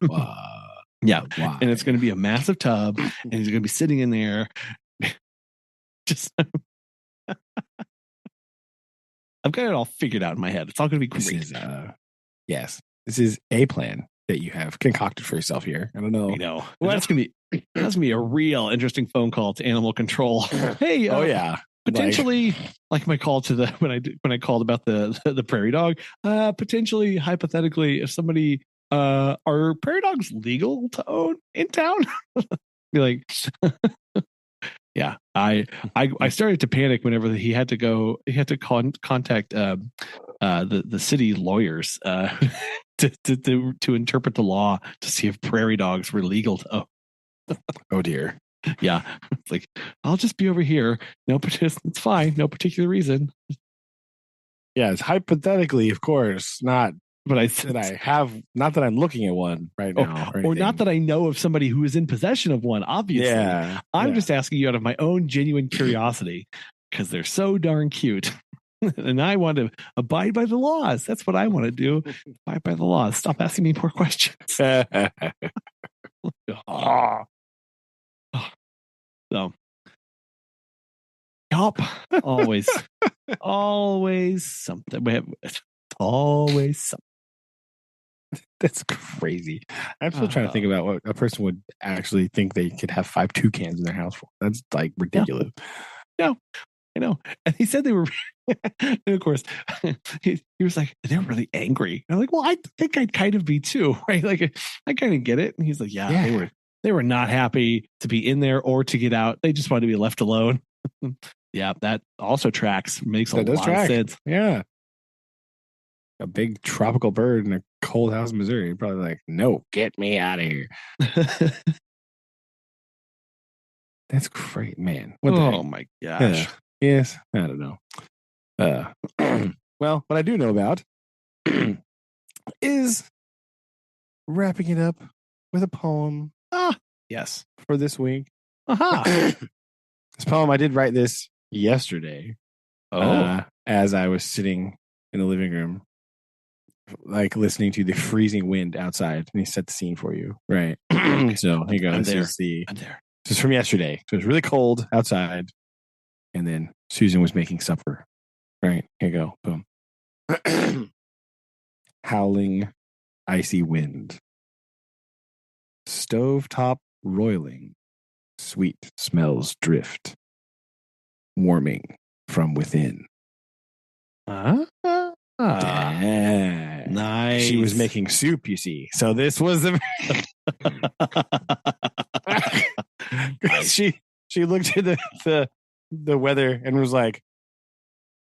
A: yeah.
B: Why?
A: And it's going to be a massive tub, and he's going to be sitting in there. Just... I've got it all figured out in my head. It's all going to be great.
B: This is a plan that you have concocted for yourself here. I don't know.
A: I know. That's going to be a real interesting phone call to animal control. Hey, potentially like my call to when I called about the prairie dog. Potentially, hypothetically, if somebody are prairie dogs legal to own in town? Be like. Yeah, I started to panic whenever he had to contact the city lawyers to interpret the law to see if prairie dogs were legal to own.
B: Oh dear.
A: Yeah, it's like, I'll just be over here. It's fine. No particular reason.
B: Yeah, it's hypothetically, of course, not. But not that I'm looking at one right now.
A: Or not that I know of somebody who is in possession of one, obviously.
B: Yeah.
A: I'm just asking you out of my own genuine curiosity because they're so darn cute. And I want to abide by the laws. That's what I want to do. Abide by the laws. Stop asking me more questions. So, yup. Always something. Always something.
B: That's crazy. I'm still trying to think about what a person would actually think they could have 5 toucans in their house for. That's like ridiculous.
A: No, I know. And he said they were, and of course, he was like, they're really angry. And I'm like, well, I think I'd kind of be too, right? Like, I kind of get it. And he's like, yeah, they were not happy to be in there or to get out. They just wanted to be left alone. Yeah, that also tracks. Makes a lot of sense.
B: Yeah. A big tropical bird in a cold house in Missouri. You're probably like, no, get me out of here. That's great, man.
A: Oh my gosh.
B: Yes. I don't know. Well, what I do know about is wrapping it up with a poem.
A: Yes.
B: For this week.
A: This
B: poem, I did write this yesterday. As I was sitting in the living room, like listening to the freezing wind outside. And he set the scene for you. Right. So here you go.
A: I'm there.
B: This is from yesterday. So it was really cold outside. And then Susan was making supper. Right. Here you go. Boom. Howling, icy wind. Stovetop roiling. Sweet smells drift. Warming from within.
A: Nice.
B: She was making soup, you see. So this was she looked at the weather and was like,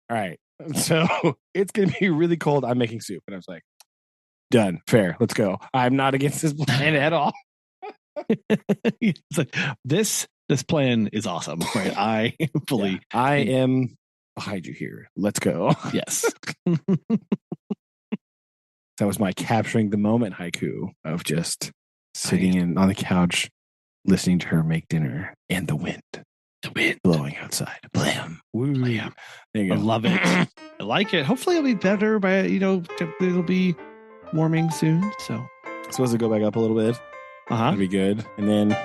B: all right, so it's gonna be really cold. I'm making soup. And I was like, done, fair, let's go. I'm not against this plan at all.
A: It's like, this plan is awesome, right? I fully
B: I am behind you here. Let's go.
A: Yes.
B: That was my capturing the moment haiku of just sitting on the couch, listening to her make dinner, and the wind blowing outside. Blam. Woo.
A: Blam.
B: There you go.
A: I love it. I like it. Hopefully it'll be better, but it'll be warming soon. So
B: supposed to go back up a little bit. It'll be good. And then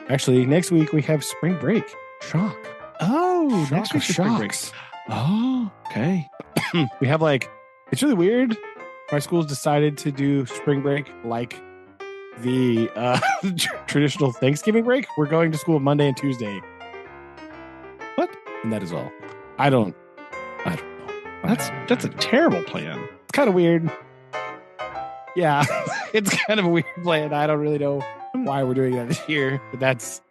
B: actually next week we have spring break. Shock.
A: Oh, next week's
B: spring
A: break. Oh, okay.
B: we have like, it's really weird. My school's decided to do spring break like the traditional Thanksgiving break. We're going to school Monday and Tuesday.
A: What?
B: And that is all. I don't know.
A: That's a terrible plan.
B: It's kind of weird. Yeah, it's kind of a weird plan. I don't really know why we're doing that this year, but that's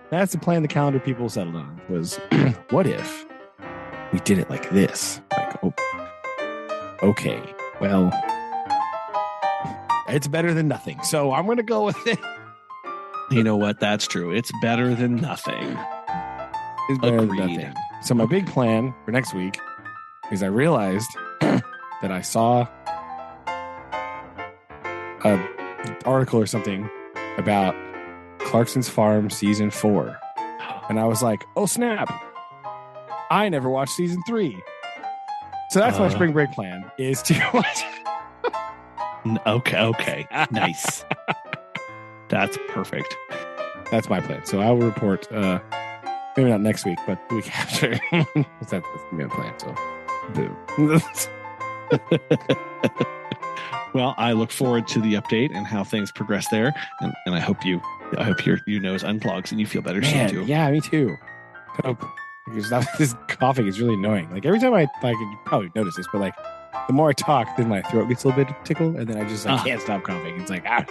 B: the plan the calendar people settled on was, what if we did it like this? Like, oh, okay, well, it's better than nothing. So I'm going to go with it.
A: You know what? That's true. It's better than nothing.
B: It's better than nothing. So my big plan for next week is I realized that I saw an article or something about Clarkson's Farm season 4. And I was like, oh, snap. I never watched season 3. So that's my spring break plan is to watch.
A: Okay. Nice. That's perfect.
B: That's my plan. So I will report, maybe not next week, but the week after. That's my plan. So, boo.
A: Well, I look forward to the update and how things progress there, and I hope your nose unplugs and you feel better soon too.
B: Yeah, me too. Hope, because this coughing is really annoying. Like every time you probably notice this, but like the more I talk, then my throat gets a little bit tickled, and then I just can't stop coughing. It's like and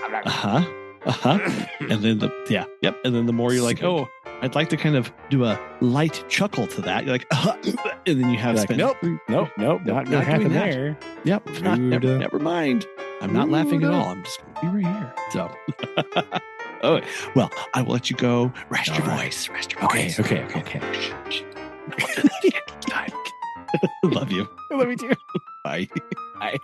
A: then and then the more you're like, oh, I'd like to kind of do a light chuckle to that. You're like, and then you have
B: like, nope, not gonna happen there.
A: Yep, never mind. I'm not laughing at all. I'm just gonna be right here. So, oh well, I will let you go. Rest your voice.
B: Okay.
A: Love you.
B: I love you too.
A: Bye.
B: Bye.